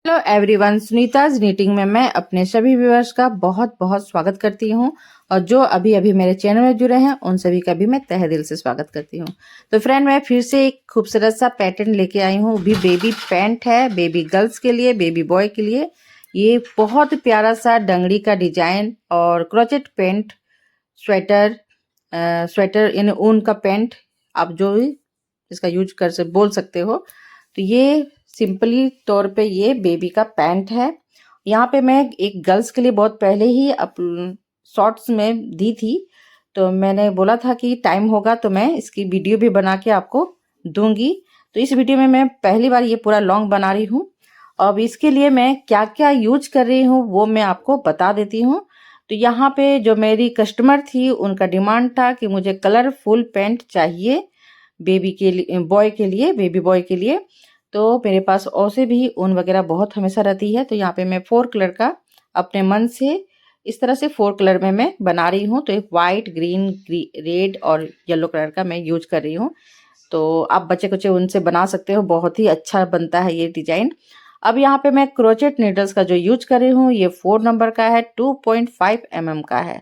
Hello everyone, Sunita's knitting में मैं अपने सभी व्यूअर्स का बहुत बहुत स्वागत करती हूं और जो अभी अभी मेरे चैनल में जुड़े हैं उन सभी का भी मैं तहे दिल से स्वागत करती हूं। तो फ्रेंड, मैं फिर से एक खूबसूरत सा पैटर्न लेके आई हूं। भी बेबी पैंट है, बेबी गर्ल्स के लिए, बेबी बॉय के लिए। ये बहुत प्यारा सा डंगड़ी का डिजाइन और क्रोचेट पेंट स्वेटर, स्वेटर यानी ऊन का पेंट, आप जो भी इसका यूज कर से बोल सकते हो। तो ये सिंपली तौर पे ये बेबी का पैंट है। यहाँ पे मैं एक गर्ल्स के लिए बहुत पहले ही शॉर्ट्स में दी थी, तो मैंने बोला था कि टाइम होगा तो मैं इसकी वीडियो भी बना के आपको दूंगी। तो इस वीडियो में मैं पहली बार ये पूरा लॉन्ग बना रही हूँ। अब इसके लिए मैं क्या क्या यूज कर रही हूँ वो मैं आपको बता देती हूँ। तो यहाँ पे जो मेरी कस्टमर थी उनका डिमांड था कि मुझे कलरफुल पैंट चाहिए बेबी के लिए, बॉय के लिए, बेबी बॉय के लिए। तो मेरे पास और से भी ऊन वगैरह बहुत हमेशा रहती है। तो यहाँ पे मैं 4 कलर का अपने मन से इस तरह से 4 कलर में मैं बना रही हूँ। तो एक वाइट, ग्रीन, रेड और येलो कलर का मैं यूज कर रही हूँ। तो आप बच्चे कुचे उनसे बना सकते हो, बहुत ही अच्छा बनता है ये डिजाइन। अब यहाँ पे मैं क्रोचेट नीडल्स का जो यूज कर रही हूँ ये 4 नंबर का है, 2.5 mm का है।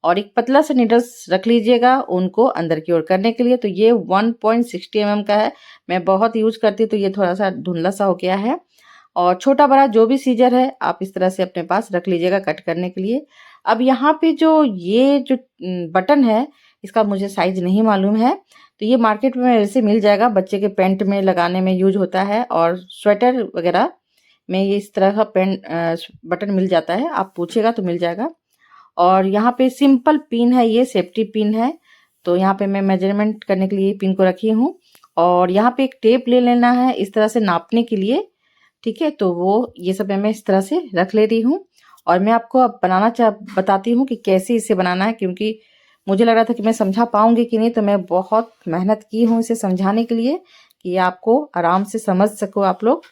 और एक पतला सा नीडल्स रख लीजिएगा उनको अंदर की ओर करने के लिए। तो ये 1.60 mm का है। मैं बहुत यूज करती हूँ तो ये थोड़ा सा धुंधला सा हो गया है। और छोटा बड़ा जो भी सीजर है आप इस तरह से अपने पास रख लीजिएगा कट करने के लिए। अब यहाँ पे ये जो बटन है इसका मुझे साइज नहीं मालूम है। तो ये मार्केट में वैसे मिल जाएगा, बच्चे के पैंट में लगाने में यूज होता है और स्वेटर वगैरह में ये इस तरह का पेंट बटन मिल जाता है, आप पूछेगा तो मिल जाएगा। और यहाँ पे सिंपल पिन है, ये सेफ्टी पिन है। तो यहाँ पे मैं मेजरमेंट करने के लिए पिन को रखी हूँ। और यहाँ पे एक टेप ले लेना है इस तरह से नापने के लिए, ठीक है। तो वो ये सब मैं इस तरह से रख ले रही हूँ। और मैं आपको अब बताती हूँ कि कैसे इसे बनाना है, क्योंकि मुझे लग रहा था कि मैं समझा पाऊंगी कि नहीं। तो मैं बहुत मेहनत की हूँ इसे समझाने के लिए कि आपको आराम से समझ सको आप लोग।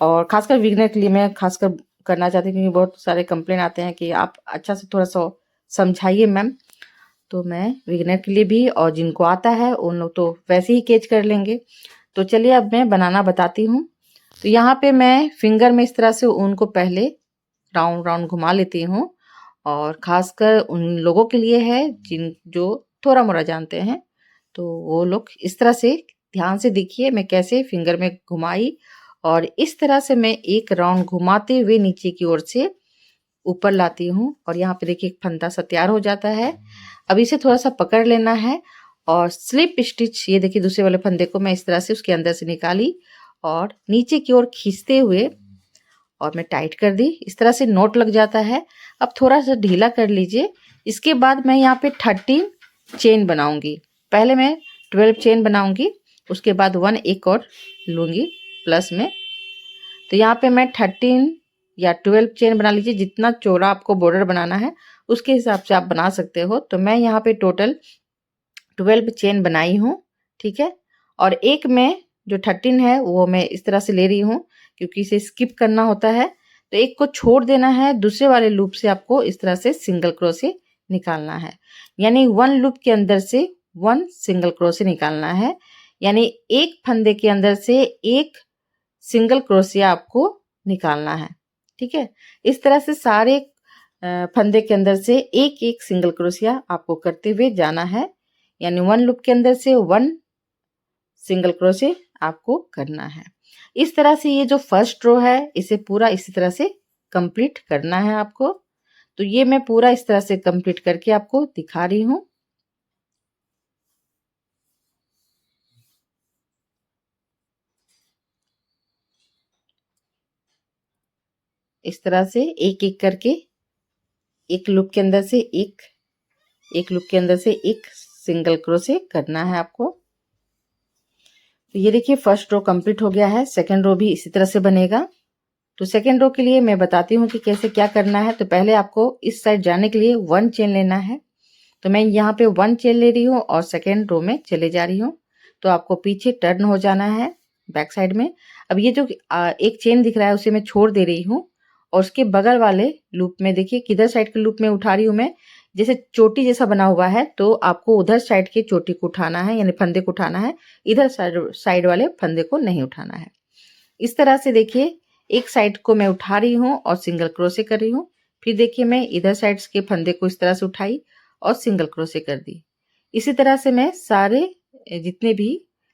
और खासकर बिगनर के लिए मैं खासकर करना चाहती हूँ, क्योंकि बहुत सारे कंप्लेन आते हैं कि आप अच्छा से थोड़ा सा समझाइए मैम। तो मैं बिगनर के लिए भी, और जिनको आता है उन लोग तो वैसे ही कैच कर लेंगे। तो चलिए अब मैं बनाना बताती हूँ। तो यहाँ पे मैं फिंगर में इस तरह से ऊन को पहले राउंड राउंड घुमा लेती हूँ। और खासकर उन लोगों के लिए है जो थोड़ा मोड़ा जानते हैं, तो वो लोग इस तरह से ध्यान से देखिए मैं कैसे फिंगर में घुमाई। और इस तरह से मैं एक राउंड घुमाते हुए नीचे की ओर से ऊपर लाती हूँ। और यहाँ पे देखिए एक फंदा सा तैयार हो जाता है। अब इसे थोड़ा सा पकड़ लेना है और स्लिप स्टिच, ये देखिए दूसरे वाले फंदे को मैं इस तरह से उसके अंदर से निकाली और नीचे की ओर खींचते हुए और मैं टाइट कर दी। इस तरह से नोट लग जाता है। अब थोड़ा सा ढीला कर लीजिए। इसके बाद मैं यहाँ पे 13 चेन बनाऊंगी। पहले मैं 12 चेन बनाऊंगी, उसके बाद 1 एक और लूंगी प्लस में। तो यहाँ पे मैं 13 या 12 चेन बना लीजिए, जितना चौड़ा आपको बॉर्डर बनाना है उसके हिसाब से आप बना सकते हो। तो मैं यहाँ पे टोटल 12 चेन बनाई हूँ, ठीक है। और एक में जो 13 है वो मैं इस तरह से ले रही हूँ, क्योंकि इसे स्किप करना होता है। तो एक को छोड़ देना है, दूसरे वाले लूप से आपको इस तरह से सिंगल क्रोशे निकालना है। यानी 1 लूप के अंदर से 1 सिंगल क्रोशे निकालना है। यानी एक फंदे के अंदर से एक सिंगल क्रोशिया आपको निकालना है, ठीक है। इस तरह से सारे फंदे के अंदर से एक एक सिंगल क्रोशिया आपको करते हुए जाना है। यानी 1 लूप के अंदर से 1 सिंगल क्रोशे आपको करना है। इस तरह से ये जो फर्स्ट रो है इसे पूरा इसी तरह से कंप्लीट करना है आपको। तो ये मैं पूरा इस तरह से कंप्लीट करके आपको दिखा रही हूँ। इस तरह से एक एक करके एक लूप के अंदर से एक लूप के अंदर से एक सिंगल क्रोशे करना है आपको। तो ये देखिए फर्स्ट रो कंप्लीट हो गया है। सेकंड रो भी इसी तरह से बनेगा। तो सेकंड रो के लिए मैं बताती हूँ कि कैसे क्या करना है। तो पहले आपको इस साइड जाने के लिए 1 चेन लेना है। तो मैं यहाँ पे 1 चेन ले रही हूँ और सेकंड रो में चले जा रही हूँ। तो आपको पीछे टर्न हो जाना है बैक साइड में। अब ये जो एक चेन दिख रहा है उसे मैं छोड़ दे रही हूँ। और उसके बगल वाले लूप में देखिए किधर साइड के लूप में उठा रही हूँ मैं, जैसे चोटी जैसा बना हुआ है तो आपको उधर साइड के चोटी को उठाना है, यानी फंदे को उठाना है। इधर साइड वाले फंदे को नहीं उठाना है। इस तरह से देखिए एक साइड को मैं उठा रही हूँ और सिंगल क्रोशे कर रही हूँ। फिर देखिए मैं इधर साइड के फंदे को इस तरह से उठाई और सिंगल क्रोशे कर दी। इसी तरह से मैं सारे जितने भी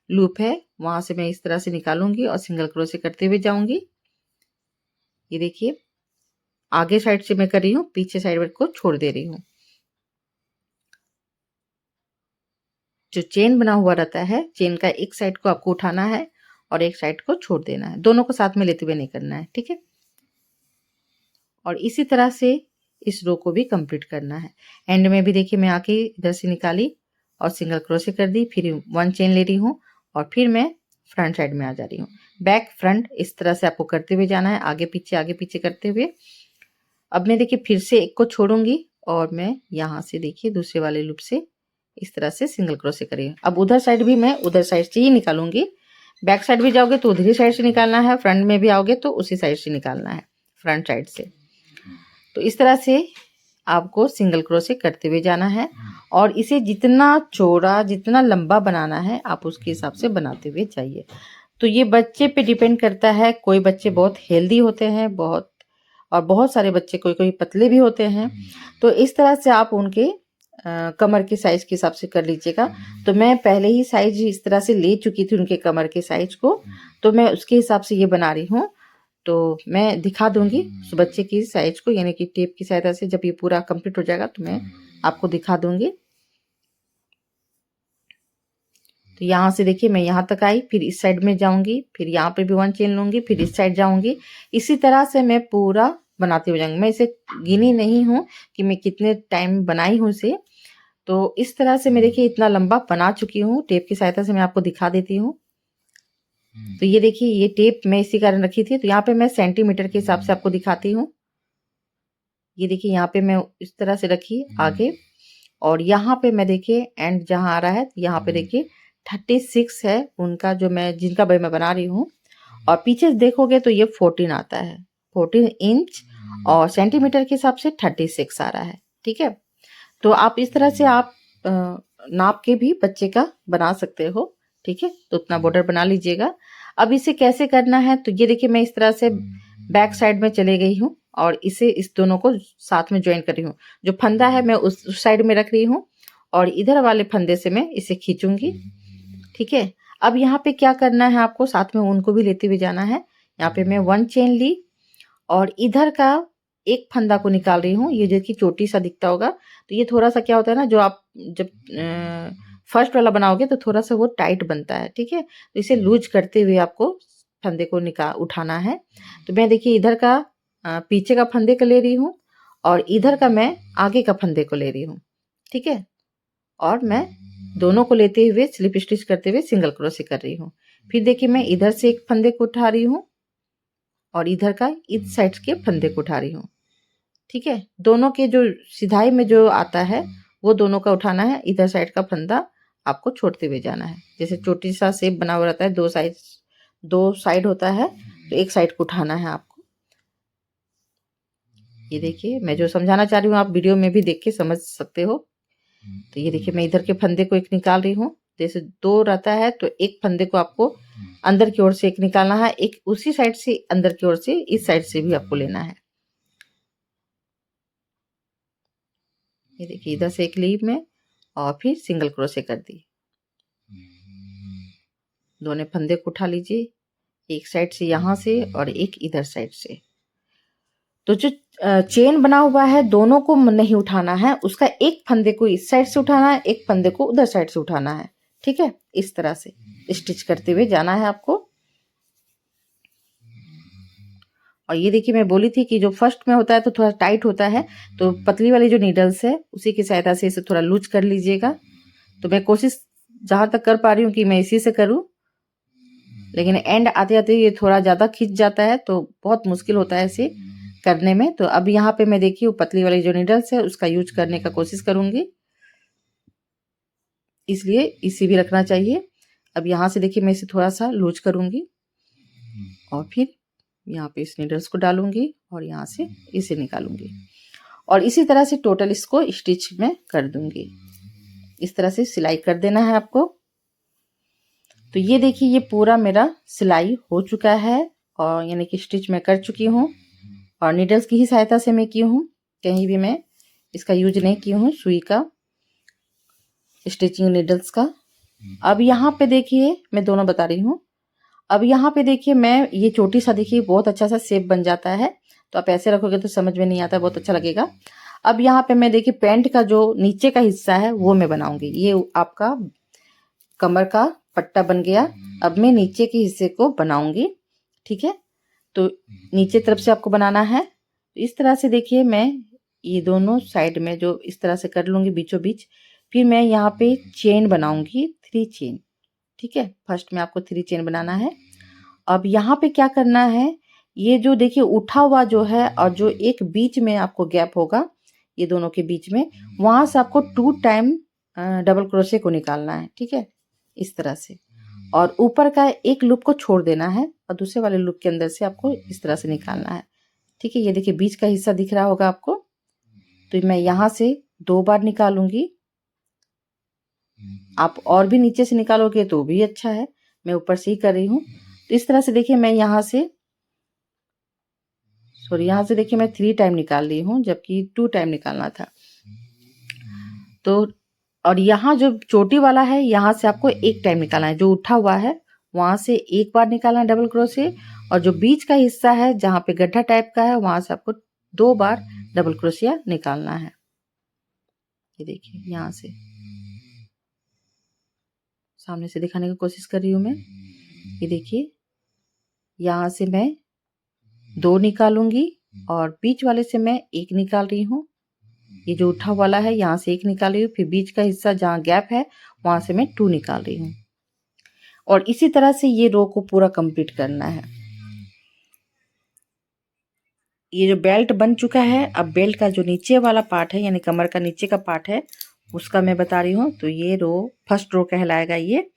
लूप है वहां से मैं इस तरह से निकालूंगी और सिंगल क्रोशे करते हुए जाऊंगी। ये देखिए आगे साइड से मैं कर रही हूँ, पीछे साइड को छोड़ दे रही हूँ। जो चेन बना हुआ रहता है, चेन का एक साइड को आपको उठाना है और एक साइड को छोड़ देना है, दोनों को साथ में लेते हुए नहीं करना है, ठीक है। और इसी तरह से इस रो को भी कंप्लीट करना है। एंड में भी देखिए मैं आके इधर से निकाली और सिंगल क्रोशे कर दी, फिर 1 चेन ले रही हूँ और फिर मैं फ्रंट साइड में आ जा रही हूँ। बैक फ्रंट इस तरह से आपको करते हुए जाना है, आगे पीछे करते हुए। अब मैं देखिए फिर से एक को छोड़ूंगी और मैं यहाँ से देखिए दूसरे वाले लूप से इस तरह से सिंगल क्रोशे करिए। अब उधर साइड भी मैं उधर साइड से ही निकालूंगी। बैक साइड भी जाओगे तो उधर साइड से निकालना है, फ्रंट में भी आओगे तो उसी साइड से निकालना है, फ्रंट साइड से। तो इस तरह से आपको सिंगल क्रोशे करते हुए जाना है और इसे जितना चौड़ा जितना लंबा बनाना है आप उसके हिसाब से बनाते हुए जाइए। तो ये बच्चे पे डिपेंड करता है, कोई बच्चे बहुत हेल्दी होते हैं और बहुत सारे बच्चे कोई पतले भी होते हैं। तो इस तरह से आप उनके कमर के साइज के हिसाब से कर लीजिएगा। तो मैं पहले ही साइज इस तरह से ले चुकी थी उनके कमर के साइज को, तो मैं उसके हिसाब से ये बना रही हूँ। तो मैं दिखा दूंगी उस बच्चे की साइज को, यानी कि टेप की सहायता से जब ये पूरा कंप्लीट हो जाएगा तो मैं आपको दिखा दूंगी। तो यहाँ से देखिए मैं यहाँ तक आई, फिर इस साइड में जाऊंगी, फिर यहाँ पे भी 1 चेन लूंगी, फिर इस साइड जाऊंगी। इसी तरह से मैं पूरा बनाती हो जाऊंगी। मैं इसे गिनी नहीं हूँ कि मैं कितने टाइम बनाई हूँ इसे। तो इस तरह से मैं देखिए इतना लंबा बना चुकी हूँ, टेप की सहायता से मैं आपको दिखा देती हूँ। तो ये देखिए ये टेप मैं इसी कारण रखी थी। तो यहाँ पे मैं सेंटीमीटर के हिसाब से आपको दिखाती हूँ। ये देखिए यहाँ पे मैं इस तरह से रखी आगे, और यहाँ पे मैं देखिए एंड जहाँ आ रहा है यहाँ पे देखिए 36 है उनका, जो मैं जिनका मैं बना रही हूँ। और पीछे देखोगे तो ये 14 आता है, 14 इंच, और सेंटीमीटर के हिसाब से 36 आ रहा है, ठीक है। तो आप इस तरह से आप नाप के भी बच्चे का बना सकते हो, ठीक है। तो उतना बॉर्डर बना लीजिएगा। अब इसे कैसे करना है, तो ये देखिए मैं इस तरह से बैक साइड में चले गई हूँ और इसे इस दोनों को साथ में ज्वाइन कर रही हूँ। जो फंदा है मैं उस साइड में रख रही हूँ और इधर वाले फंदे से मैं इसे खींचूंगी, ठीक है। अब यहाँ पे क्या करना है, आपको साथ में उनको भी लेते हुए जाना है। यहाँ पे मैं 1 चेन ली और इधर का एक फंदा को निकाल रही हूँ। ये देखिए चोटी सा दिखता होगा, तो ये थोड़ा सा क्या होता है ना, जो आप जब फर्स्ट वाला बनाओगे तो थोड़ा सा वो टाइट बनता है, ठीक है। तो इसे लूज करते हुए आपको फंदे को उठाना है। तो मैं देखिए इधर का पीछे का फंदे को ले रही हूँ और इधर का मैं आगे का फंदे को ले रही हूँ, ठीक है। और मैं दोनों को लेते हुए स्लिप स्टिच करते हुए सिंगल क्रोशे कर रही हूँ। फिर देखिए मैं इधर से एक फंदे को उठा रही हूँ और इधर का इस साइड के फंदे को उठा रही हूँ, ठीक है। दोनों के जो सिधाई में जो आता है वो दोनों का उठाना है। इधर साइड का फंदा आपको छोड़ते हुए जाना है। जैसे छोटी सा शेप बना हुआ रहता है, दो साइड होता है, तो एक साइड को उठाना है आपको। ये देखिए मैं जो समझाना चाह रही हूँ आप वीडियो में भी देख के समझ सकते हो। तो ये देखिए मैं इधर के फंदे को एक निकाल रही हूँ। जैसे 2 रहता है तो एक फंदे को आपको अंदर की ओर से एक निकालना है, एक उसी साइड से अंदर की ओर से इस साइड से भी आपको लेना है। ये देखिए इधर से एक ली में और फिर सिंगल क्रोशे कर दी। दोनों फंदे को उठा लीजिए, एक साइड से यहाँ से और एक इधर साइड से। तो जो चेन बना हुआ है दोनों को नहीं उठाना है, उसका एक फंदे को इस साइड से उठाना है, एक फंदे को उधर साइड से उठाना है, ठीक है। इस तरह से स्टिच करते हुए जाना है आपको। और ये देखिए मैं बोली थी कि जो फर्स्ट में होता है तो थोड़ा टाइट होता है, तो पतली वाली जो नीडल्स है उसी की सहायता से इसे थोड़ा लूज कर लीजिएगा। तो मैं कोशिश जहां तक कर पा रही हूँ कि मैं इसी से करूँ, लेकिन एंड आते आते ये थोड़ा ज़्यादा खिंच जाता है तो बहुत मुश्किल होता है इसे करने में। तो अब यहाँ पे मैं देखिए वो पतली वाली जो नीडल्स है उसका यूज करने का कोशिश करूंगी, इसलिए इसे भी रखना चाहिए। अब यहाँ से देखिए मैं इसे थोड़ा सा लूज करूंगी और फिर यहाँ पे इस नीडल्स को डालूंगी और यहाँ से इसे निकालूंगी और इसी तरह से टोटल इसको स्टिच में कर दूंगी। इस तरह से सिलाई कर देना है आपको। तो ये देखिए ये पूरा मेरा सिलाई हो चुका है और यानी कि स्टिच मैं कर चुकी हूँ और नीडल्स की ही सहायता से मैं की हूँ, कहीं भी मैं इसका यूज नहीं की हूँ सुई का, स्टिचिंग नीडल्स का। अब यहाँ पे देखिए मैं दोनों बता रही हूँ। अब यहाँ पे देखिए मैं ये चोटी सा देखिए बहुत अच्छा सा शेप बन जाता है, तो आप ऐसे रखोगे तो समझ में नहीं आता, बहुत अच्छा लगेगा। अब यहाँ पे मैं देखिए पैंट का जो नीचे का हिस्सा है वो मैं बनाऊंगी। ये आपका कमर का पट्टा बन गया। अब मैं नीचे के हिस्से को बनाऊंगी, ठीक है। तो नीचे तरफ से आपको बनाना है। तो इस तरह से देखिए मैं ये दोनों साइड में जो इस तरह से कर लूंगी बीचों बीच। फिर मैं यहाँ पे चेन बनाऊंगी, 3 चेन, ठीक है। फर्स्ट में आपको 3 चेन बनाना है। अब यहाँ पे क्या करना है, ये जो देखिए उठा हुआ जो है और जो एक बीच में आपको गैप होगा ये दोनों के बीच में, वहां से आपको 2 टाइम डबल क्रोशे को निकालना है, ठीक है, इस तरह से। और ऊपर का एक लूप को छोड़ देना है और दूसरे वाले लूप के अंदर से आपको इस तरह से निकालना है, ठीक है। ये देखिए बीच का हिस्सा दिख रहा होगा आपको। तो मैं यहाँ से 2 बार निकालूंगी। आप और भी नीचे से निकालोगे तो भी अच्छा है, मैं ऊपर से ही कर रही हूँ। तो इस तरह से देखिए मैं यहाँ से देखिए मैं 3 टाइम निकाल रही हूँ, जबकि 2 टाइम निकालना था। तो और यहाँ जो चोटी वाला है यहाँ से आपको 1 टाइम निकालना है। जो उठा हुआ है वहां से 1 बार निकालना है डबल क्रोशे, और जो बीच का हिस्सा है जहाँ पे गड्ढा टाइप का है वहां से आपको 2 बार डबल क्रोशिया निकालना है। ये देखिए यहाँ से सामने से दिखाने की कोशिश कर रही हूँ मैं। ये देखिए यहाँ से मैं 2 निकालूंगी और बीच वाले से मैं 1 निकाल रही हूँ। ये जो उठा वाला है यहाँ से 1 निकाल रही हूँ, फिर बीच का हिस्सा जहाँ गैप है वहां से मैं 2 निकाल रही हूँ। और इसी तरह से ये रो को पूरा कंप्लीट करना है। ये जो बेल्ट बन चुका है, अब बेल्ट का जो नीचे वाला पार्ट है यानी कमर का नीचे का पार्ट है उसका मैं बता रही हूँ। तो ये रो फर्स्ट रो कहलाएगा, ये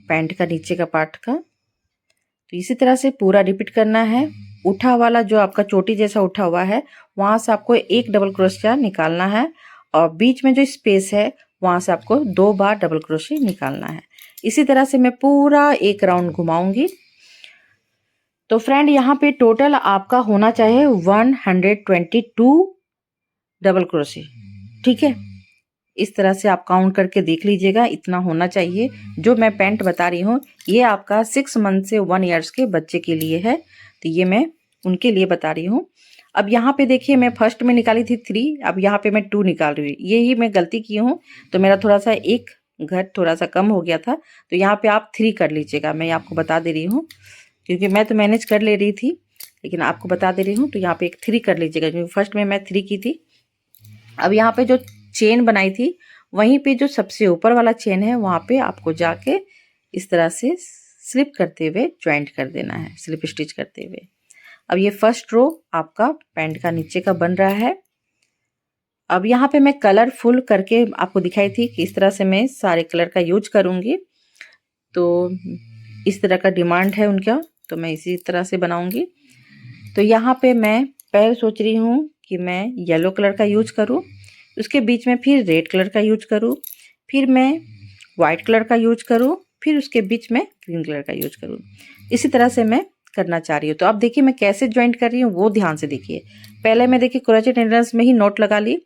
पैंट का नीचे का पार्ट का। तो इसी तरह से पूरा रिपीट करना है। उठा वाला जो आपका चोटी जैसा उठा हुआ है वहां से आपको 1 डबल क्रोशिया निकालना है, और बीच में जो स्पेस है वहां से आपको 2 बार डबल क्रोशिया निकालना है। इसी तरह से मैं पूरा एक राउंड घुमाऊंगी। तो फ्रेंड यहाँ पे टोटल आपका होना चाहिए 122 डबल क्रोशिया, ठीक है। इस तरह से आप काउंट करके देख लीजिएगा, इतना होना चाहिए। जो मैं पैंट बता रही हूँ ये आपका 6 मंथ से 1 ईयर्स के बच्चे के लिए है, तो ये मैं उनके लिए बता रही हूँ। अब यहाँ पे देखिए मैं फर्स्ट में निकाली थी 3, अब यहाँ पे मैं 2 निकाल रही हूँ। यही मैं गलती की हूँ, तो मेरा थोड़ा सा एक घट थोड़ा सा कम हो गया था। तो यहाँ पे आप 3 कर लीजिएगा, मैं आपको बता दे रही हूँ, क्योंकि मैं तो मैनेज कर ले रही थी लेकिन आपको बता दे रही हूँ। तो यहाँ पे एक 3 कर लीजिएगा, क्योंकि फर्स्ट में मैं 3 की थी। अब यहाँ पे जो चेन बनाई थी वहीं पे जो सबसे ऊपर वाला चेन है वहां पे आपको जाके इस तरह से स्लिप करते हुए ज्वाइंट कर देना है, स्लिप स्टिच करते हुए। अब ये फर्स्ट रो आपका पैंट का नीचे का बन रहा है। अब यहाँ पे मैं कलरफुल करके आपको दिखाई थी कि इस तरह से मैं सारे कलर का यूज करूंगी। तो इस तरह का डिमांड है उनका, तो मैं इसी तरह से बनाऊंगी। तो यहाँ पे मैं पैर सोच रही हूँ कि मैं येलो कलर का यूज करूँ, उसके बीच में फिर रेड कलर का यूज करूँ, फिर मैं वाइट कलर का यूज करूँ, फिर उसके बीच में ग्रीन कलर का यूज करूँ। इसी तरह से मैं करना चाह रही हूँ। तो आप देखिए मैं कैसे ज्वाइंट कर रही हूँ वो ध्यान से देखिए। पहले मैं देखिए क्रोचेट नीडल्स में ही नोट लगा ली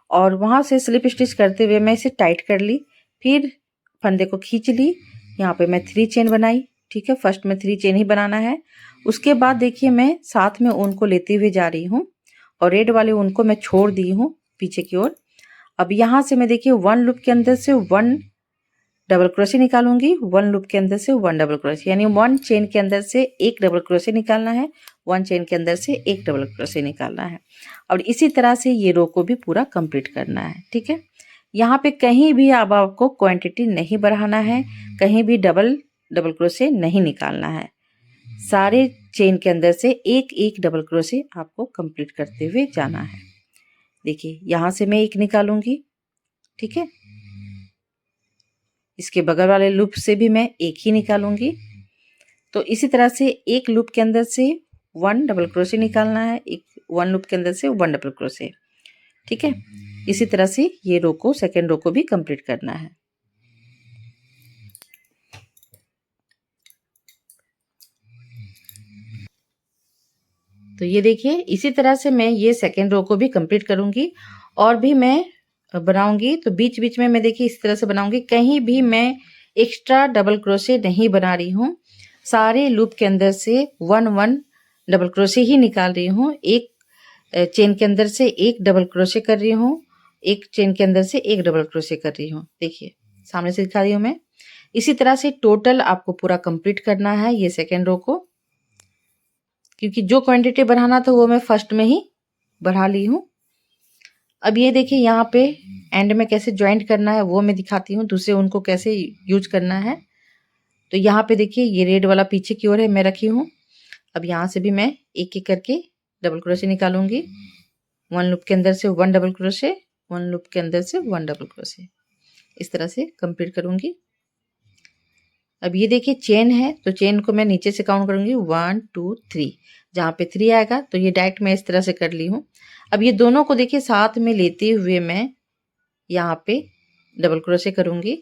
और वहां से स्लिप स्टिच करते हुए मैं इसे टाइट कर ली, फिर फंदे को खींच ली। यहाँ पे मैं 3 चेन बनाई, ठीक है। फर्स्ट में 3 चेन ही बनाना है। उसके बाद देखिए मैं साथ में ऊन को लेते हुए जा रही हूँ और रेड वाले ऊन को मैं छोड़ दी हूँ पीछे की ओर। अब यहाँ से मैं देखिए 1 लूप के अंदर से 1 डबल क्रोशिया निकालूंगी, 1 लूप के अंदर से 1 डबल क्रोशिया, यानी 1 चेन के अंदर से 1 डबल क्रोशिया निकालना है, 1 चेन के अंदर से 1 डबल क्रोशिया निकालना है। और इसी तरह से ये रो को भी पूरा कंप्लीट करना है, ठीक है। यहाँ पे कहीं भी अब आपको क्वांटिटी नहीं बढ़ाना है, कहीं भी डबल क्रोशिया नहीं निकालना है। सारे चेन के अंदर से 1 डबल क्रोशिया आपको कंप्लीट करते हुए जाना है। देखिए यहाँ से मैं 1 निकालूंगी, ठीक है। इसके बगल वाले लूप से भी मैं 1 ही निकालूंगी। तो इसी तरह से 1 लूप के अंदर से 1 डबल क्रोशिया निकालना है, 1 लूप के अंदर से 1 डबल क्रोशिया, ठीक है। इसी तरह से ये रो को, सेकेंड रो को भी कंप्लीट करना है। तो ये देखिए इसी तरह से मैं ये सेकेंड रो को भी कंप्लीट करूंगी और भी मैं बनाऊंगी। तो बीच बीच में मैं देखिए इस तरह से बनाऊंगी, कहीं भी मैं एक्स्ट्रा डबल क्रोशे नहीं बना रही हूँ। सारे लूप के अंदर से 1 डबल क्रोशे ही निकाल रही हूँ। एक चेन के अंदर से एक डबल क्रोशे कर रही हूँ, एक चेन के अंदर से एक डबल क्रोशे कर रही हूँ। देखिए सामने से दिखा रही हूँ मैं। इसी तरह से टोटल आपको पूरा कंप्लीट करना है ये सेकेंड रो को, क्योंकि जो क्वांटिटी बढ़ाना था वो मैं फर्स्ट में ही बढ़ा ली हूँ। अब ये देखिए यहाँ पे एंड में कैसे ज्वाइंट करना है वो मैं दिखाती हूँ, दूसरे उनको कैसे यूज करना है। तो यहाँ पे देखिए ये रेड वाला पीछे की ओर है मैं रखी हूँ। अब यहाँ से भी मैं एक एक करके डबल क्रोशे निकालूंगी। 1 लूप के अंदर से 1 डबल क्रोशे, 1 लूप के अंदर से 1 डबल क्रोशे, इस तरह से कंप्लीट करूंगी। अब ये देखिए चेन है तो चेन को मैं नीचे से काउंट करूंगी 1 2 3, जहाँ पे 3 आएगा तो ये डायरेक्ट मैं इस तरह से कर ली हूँ। अब ये दोनों को देखिए साथ में लेते हुए मैं यहाँ पे डबल क्रोशे करूंगी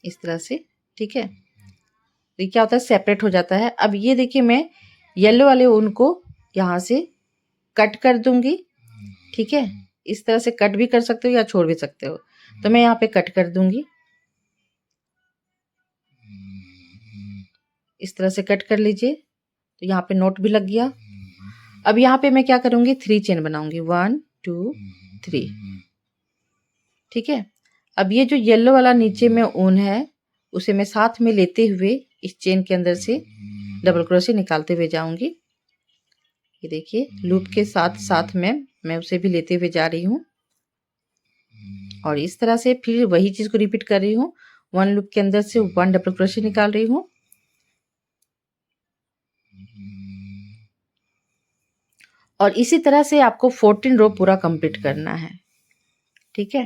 इस तरह से, ठीक है। तो ये क्या होता है सेपरेट हो जाता है। अब ये देखिए मैं येलो वाले ऊन को यहाँ से कट कर दूंगी, ठीक है। इस तरह से कट भी कर सकते हो या छोड़ भी सकते हो, तो मैं यहाँ पे कट कर दूंगी। इस तरह से कट कर लीजिए तो यहाँ पे नोट भी लग गया। अब यहाँ पे मैं क्या करूंगी 3 चेन बनाऊंगी 1 2 3, ठीक है। अब ये जो येलो वाला नीचे में ऊन है उसे मैं साथ में लेते हुए इस चेन के अंदर से डबल क्रोशे निकालते हुए जाऊंगी। ये देखिए लूप के साथ साथ में मैं उसे भी लेते हुए जा रही हूँ और इस तरह से फिर वही चीज को रिपीट कर रही हूँ। 1 लूप के अंदर से 1 डबल क्रोशे निकाल रही हूँ और इसी तरह से आपको 14 रो पूरा कंप्लीट करना है, ठीक है।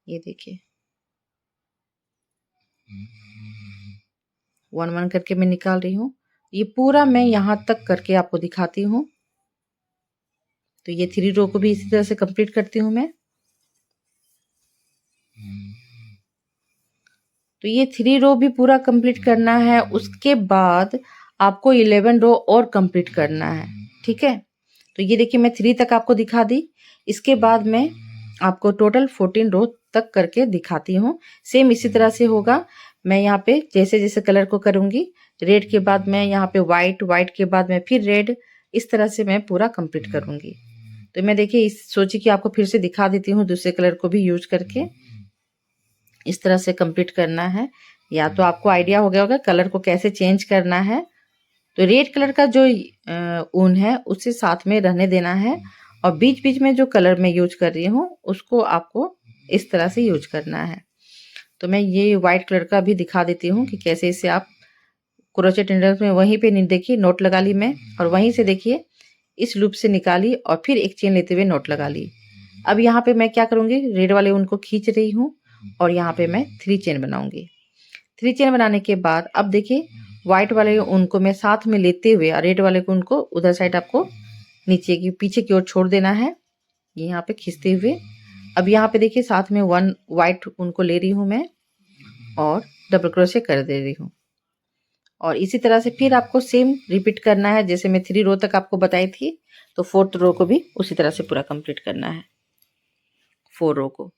ये देखिए 1 1 करके मैं निकाल रही हूँ। ये पूरा मैं यहाँ तक करके आपको दिखाती हूँ। तो ये 3 रो को भी इसी तरह से कंप्लीट करती हूँ मैं। तो ये 3 रो भी पूरा कंप्लीट करना है। उसके बाद आपको 11 रो और कंप्लीट करना है, ठीक है। तो ये देखिए मैं 3 तक आपको दिखा दी। इसके बाद मैं आपको टोटल 14 रो तक करके दिखाती हूँ। सेम इसी तरह से होगा। मैं यहाँ पे जैसे जैसे कलर को करूँगी, रेड के बाद मैं यहाँ पे वाइट, वाइट के बाद मैं फिर रेड, इस तरह से मैं पूरा कंप्लीट करूँगी। तो मैं देखिए इस सोची कि आपको फिर से दिखा देती हूँ दूसरे कलर को भी यूज करके। इस तरह से कंप्लीट करना है। या तो आपको आइडिया हो गया होगा कलर को कैसे चेंज करना है। तो रेड कलर का जो ऊन है उसे साथ में रहने देना है और बीच बीच में जो कलर मैं यूज कर रही हूँ उसको आपको इस तरह से यूज करना है। तो मैं ये वाइट कलर का भी दिखा देती हूँ कि कैसे इसे आप क्रोचेट नीडल में वहीं पे देखिए नोट लगा ली मैं और वहीं से देखिए इस लूप से निकाली और फिर एक चेन लेते हुए नोट लगा ली। अब यहाँ पे मैं क्या करूँगी रेड वाले ऊन को खींच रही हूँ और यहाँ पे मैं 3 चेन बनाऊंगी। 3 चेन बनाने के बाद अब देखिए व्हाइट वाले ऊन को मैं साथ में लेते हुए और रेड वाले ऊन को उधर साइड आपको नीचे की पीछे की ओर छोड़ देना है, यहाँ पे खींचते हुए। अब यहाँ पे देखिए साथ में 1 व्हाइट ऊन को ले रही हूँ मैं और डबल क्रोशे कर दे रही हूँ और इसी तरह से फिर आपको सेम रिपीट करना है। जैसे मैं 3 रो तक आपको बताई थी तो 4th रो को भी उसी तरह से पूरा कंप्लीट करना है 4 रो को।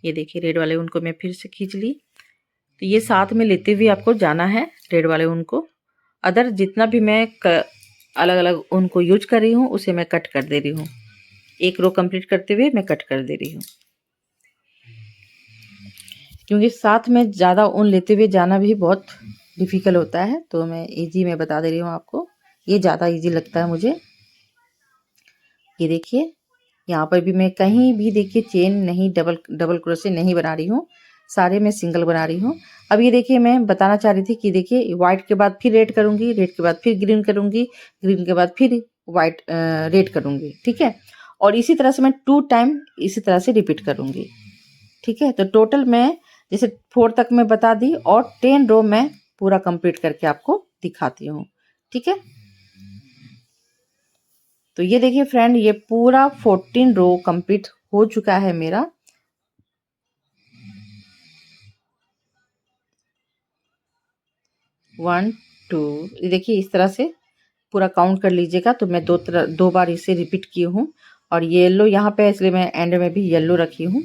ये देखिए रेड वाले ऊन को मैं फिर से खींच ली। तो ये साथ में लेते हुए आपको जाना है रेड वाले ऊन को। अदर जितना भी मैं अलग अलग ऊन को यूज कर रही हूँ उसे मैं कट कर दे रही हूँ। एक रो कंप्लीट करते हुए मैं कट कर दे रही हूँ, क्योंकि साथ में ज़्यादा ऊन लेते हुए जाना भी बहुत डिफ़िकल्ट होता है। तो मैं बता दे रही हूँ आपको, ये ज़्यादा इजी लगता है मुझे। ये देखिए यहाँ पर भी मैं कहीं भी देखिए चेन नहीं, डबल क्रोशे नहीं बना रही हूँ, सारे में सिंगल बना रही हूँ। अब ये देखिए मैं बताना चाह रही थी कि देखिए व्हाइट के बाद फिर रेड करूँगी, रेड के बाद फिर ग्रीन करूँगी, ग्रीन के बाद फिर व्हाइट रेड करूँगी, ठीक है। और इसी तरह से मैं 2 टाइम इसी तरह से रिपीट करूँगी, ठीक है। तो टोटल मैं जैसे 4 तक मैं बता दी और 10 रो मैं पूरा कंप्लीट करके आपको दिखाती हूँ, ठीक है। तो ये देखिए फ्रेंड ये पूरा 14 रो कंप्लीट हो चुका है मेरा। वन 2। ये देखिए इस तरह से पूरा काउंट कर लीजिएगा। तो मैं दो बार इसे रिपीट की हूँ और ये येलो यहाँ पे इसलिए मैं एंड में भी येलो रखी हूँ।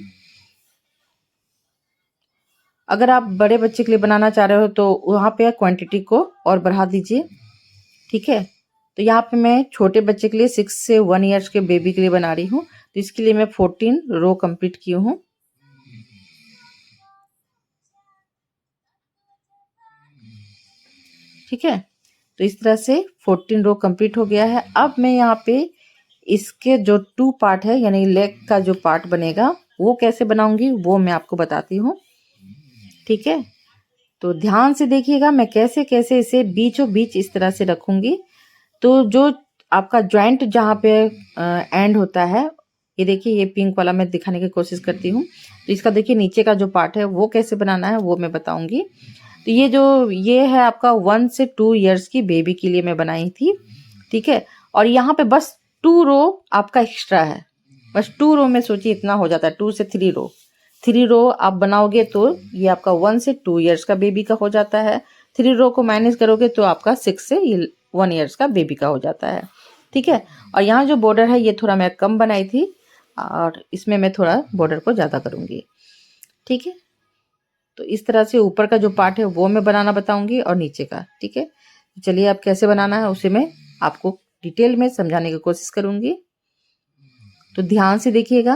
अगर आप बड़े बच्चे के लिए बनाना चाह रहे हो तो वहाँ पे क्वांटिटी को और बढ़ा दीजिए, ठीक है। तो यहाँ पे मैं छोटे बच्चे के लिए 6 से 1 ईयर्स के बेबी के लिए बना रही हूँ। तो इसके लिए मैं 14 रो कंप्लीट की हूँ। ठीक है, तो इस तरह से 14 रो कंप्लीट हो गया है। अब मैं यहाँ पे इसके जो 2 पार्ट है यानी लेग का जो पार्ट बनेगा वो कैसे बनाऊंगी वो मैं आपको बताती हूँ, ठीक है। तो ध्यान से देखिएगा मैं कैसे कैसे इसे बीचों बीच इस तरह से रखूंगी। तो जो आपका जॉइंट जहाँ पे एंड होता है, ये देखिए ये पिंक वाला मैं दिखाने की कोशिश करती हूँ। तो इसका देखिए नीचे का जो पार्ट है वो कैसे बनाना है वो मैं बताऊंगी। तो ये है आपका 1 से 2 ईयर्स की बेबी के लिए मैं बनाई थी, ठीक है। और यहाँ पे बस 2 रो आपका एक्स्ट्रा है, बस 2 रो में सोचिए इतना हो जाता है। 2 से 3 रो, 3 रो आप बनाओगे तो ये आपका 1 से 2 ईयर्स का बेबी का हो जाता है। 3 रो को माइनस करोगे तो आपका 6 से 1 ईयर्स का बेबी का हो जाता है, ठीक है। और यहाँ जो बॉर्डर है ये थोड़ा मैं कम बनाई थी और इसमें मैं थोड़ा बॉर्डर को ज़्यादा करूँगी, ठीक है। तो इस तरह से ऊपर का जो पार्ट है वो मैं बनाना बताऊंगी और नीचे का, ठीक है। चलिए अब कैसे बनाना है उसे मैं आपको डिटेल में समझाने की कोशिश करूंगी। तो ध्यान से देखिएगा।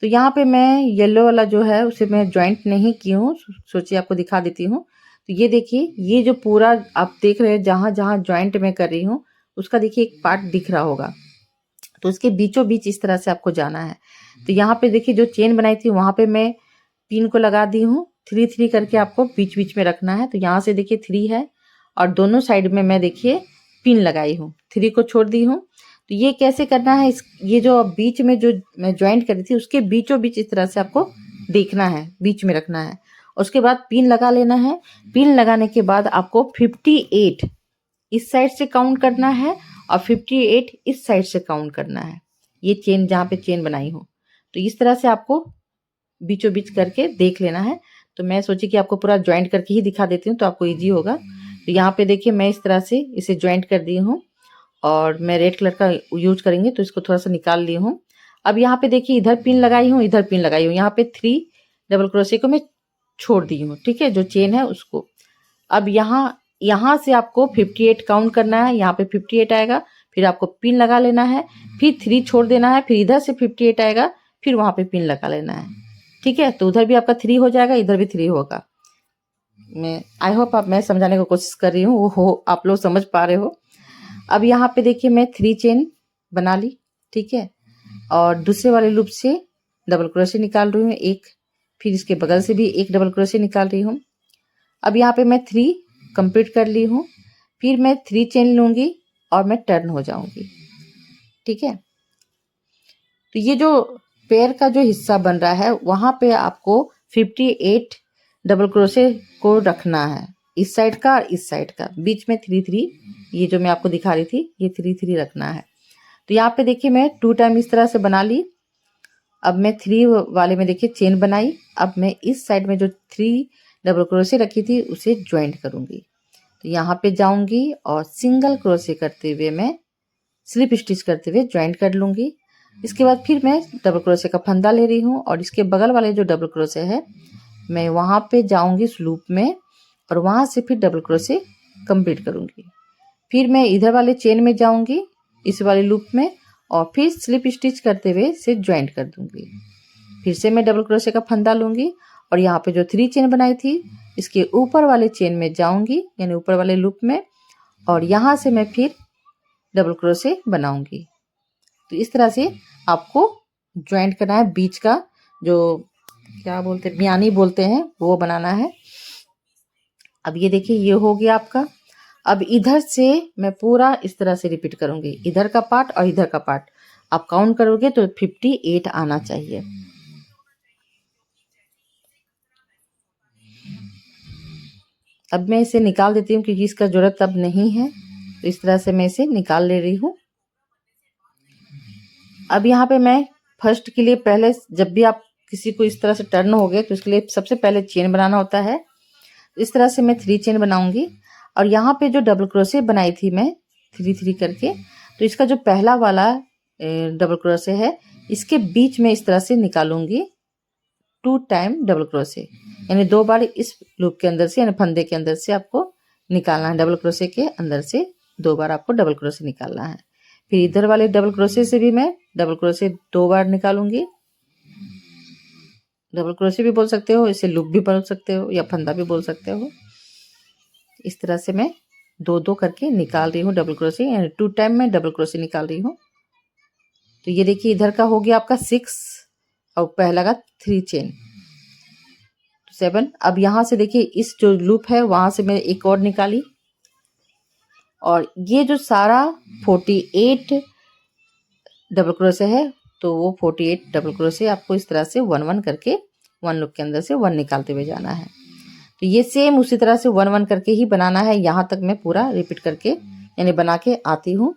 तो यहाँ पे मैं येलो वाला जो है उसे मैं जॉइंट नहीं की हूँ, सोचिए आपको दिखा देती हूँ। तो ये देखिए ये जो पूरा आप देख रहे हैं जहाँ जहाँ जॉइंट में कर रही हूँ उसका देखिए एक पार्ट दिख रहा होगा। तो उसके बीचों बीच इस तरह से आपको जाना है। तो यहाँ पे देखिए जो चेन बनाई थी वहां पे मैं पिन को लगा दी हूँ। 3-3 करके आपको बीच बीच में रखना है। तो यहाँ से देखिए 3 है और दोनों साइड में मैं देखिए पिन लगाई हूँ, 3 को छोड़ दी हूँ। तो ये कैसे करना है, ये जो बीच में जो मैं ज्वाइंट करी थी उसके बीचों बीच इस तरह से आपको देखना है, बीच में रखना है। उसके बाद पिन लगा लेना है। पिन लगाने के बाद आपको 58 इस साइड से काउंट करना है और 58 इस साइड से काउंट करना है। ये चेन जहाँ पे चेन बनाई हो तो इस तरह से आपको बीचों बीच करके देख लेना है। तो मैं सोची कि आपको पूरा ज्वाइंट करके ही दिखा देती हूँ तो आपको इजी होगा। तो यहाँ पे देखिए मैं इस तरह से इसे ज्वाइंट कर दी हूँ और मैं रेड कलर का यूज करेंगे तो इसको थोड़ा सा निकाल ली हूँ। अब यहाँ पे देखिए इधर पिन लगाई हूँ, इधर पिन लगाई हूँ। यहाँ पे 3 डबल क्रोशे को मैं छोड़ दी हूँ, ठीक है, जो चेन है उसको। अब यहाँ से आपको 58 काउंट करना है। यहाँ पे 58 आएगा, फिर आपको पिन लगा लेना है, फिर 3 छोड़ देना है, फिर इधर से 58 आएगा, फिर वहां पे पिन लगा लेना है, ठीक है। तो उधर भी आपका 3 हो जाएगा, इधर भी 3 होगा। मैं आई होप आप मैं समझाने की कोशिश कर रही हूँ वो हो आप लोग समझ पा रहे हो। अब यहाँ पे देखिए मैं 3 चेन बना ली, ठीक है, और दूसरे वाले लूप से डबल क्रोशे निकाल रही हूँ एक, फिर इसके बगल से भी एक डबल क्रोशे निकाल रही हूँ। अब यहाँ पे मैं 3 कंप्लीट कर ली हूँ, फिर मैं 3 चेन लूंगी और मैं टर्न हो जाऊंगी, ठीक है। तो ये जो पैर का जो हिस्सा बन रहा है वहां पे आपको 58 डबल क्रोशे को रखना है, इस साइड का और इस साइड का, बीच में 3-3 ये जो मैं आपको दिखा रही थी ये 3-3 रखना है। तो यहाँ पे देखिए मैं 2 टाइम इस तरह से बना ली। अब मैं 3 वाले में देखिए चेन बनाई। अब मैं इस साइड में जो 3 डबल क्रोशे रखी थी उसे ज्वाइंट करूंगी। तो यहाँ पे जाऊंगी और सिंगल क्रोशे करते हुए मैं स्लिप स्टिच करते हुए ज्वाइंट कर लूंगी। इसके बाद फिर मैं डबल क्रोशे का फंदा ले रही हूँ और इसके बगल वाले जो डबल क्रोशे है मैं वहां पे जाऊंगी इस लूप में और वहां से फिर डबल क्रोशे कंप्लीट करूंगी। फिर मैं इधर वाले चेन में जाऊंगी इस वाले लूप में और फिर स्लिप स्टिच करते हुए इसे ज्वाइंट कर दूंगी। फिर से मैं डबल क्रोशे का फंदा लूंगी और यहाँ पे जो 3 चेन बनाई थी इसके ऊपर वाले चेन में जाऊंगी यानी ऊपर वाले लूप में और यहाँ से मैं फिर डबल क्रोशे बनाऊंगी। तो इस तरह से आपको ज्वाइंट करना है, बीच का जो क्या बोलते हैं मियानी बोलते हैं वो बनाना है। अब ये देखिए ये हो गया आपका। अब इधर से मैं पूरा इस तरह से रिपीट करूंगी, इधर का पार्ट और इधर का पार्ट आप काउंट करोगे तो 58 आना चाहिए। अब मैं इसे निकाल देती हूँ क्योंकि इसका जरूरत अब नहीं है। तो इस तरह से मैं इसे निकाल ले रही हूँ। अब यहाँ पे मैं फर्स्ट के लिए पहले जब भी आप किसी को इस तरह से टर्न हो गए तो इसके लिए सबसे पहले चेन बनाना होता है। इस तरह से मैं 3 चेन बनाऊंगी। और यहाँ पे जो डबल क्रोशे बनाई थी मैं 3 करके, तो इसका जो पहला वाला डबल क्रोशे है इसके बीच में इस तरह से निकालूंगी 2 टाइम डबल क्रोशे, यानी 2 बार इस लूप के अंदर से यानी फंदे के अंदर से आपको निकालना है। डबल क्रोशे के अंदर से 2 बार आपको डबल क्रोशे निकालना है। फिर इधर वाले डबल क्रोशे से भी मैं डबल क्रोशे 2 बार निकालूंगी। डबल क्रोशे भी बोल सकते हो, इसे लूप भी बोल सकते हो या फंदा भी बोल सकते हो। इस तरह से मैं 2 करके निकाल रही हूँ डबल क्रोशे, यानी 2 टाइम मैं डबल क्रोशे निकाल रही हूँ। तो ये देखिए इधर का हो गया आपका 6 और पहला का 3 चेन 7। अब यहाँ से देखिए इस जो लूप है वहां से मैं एक और निकाली, और ये जो सारा 48 डबल क्रोशे है तो वो 48 डबल क्रोशे आपको इस तरह से 1 करके 1 लूप के अंदर से 1 निकालते हुए जाना है। तो ये सेम उसी तरह से 1 करके ही बनाना है। यहाँ तक मैं पूरा रिपीट करके यानी बना के आती हूँ।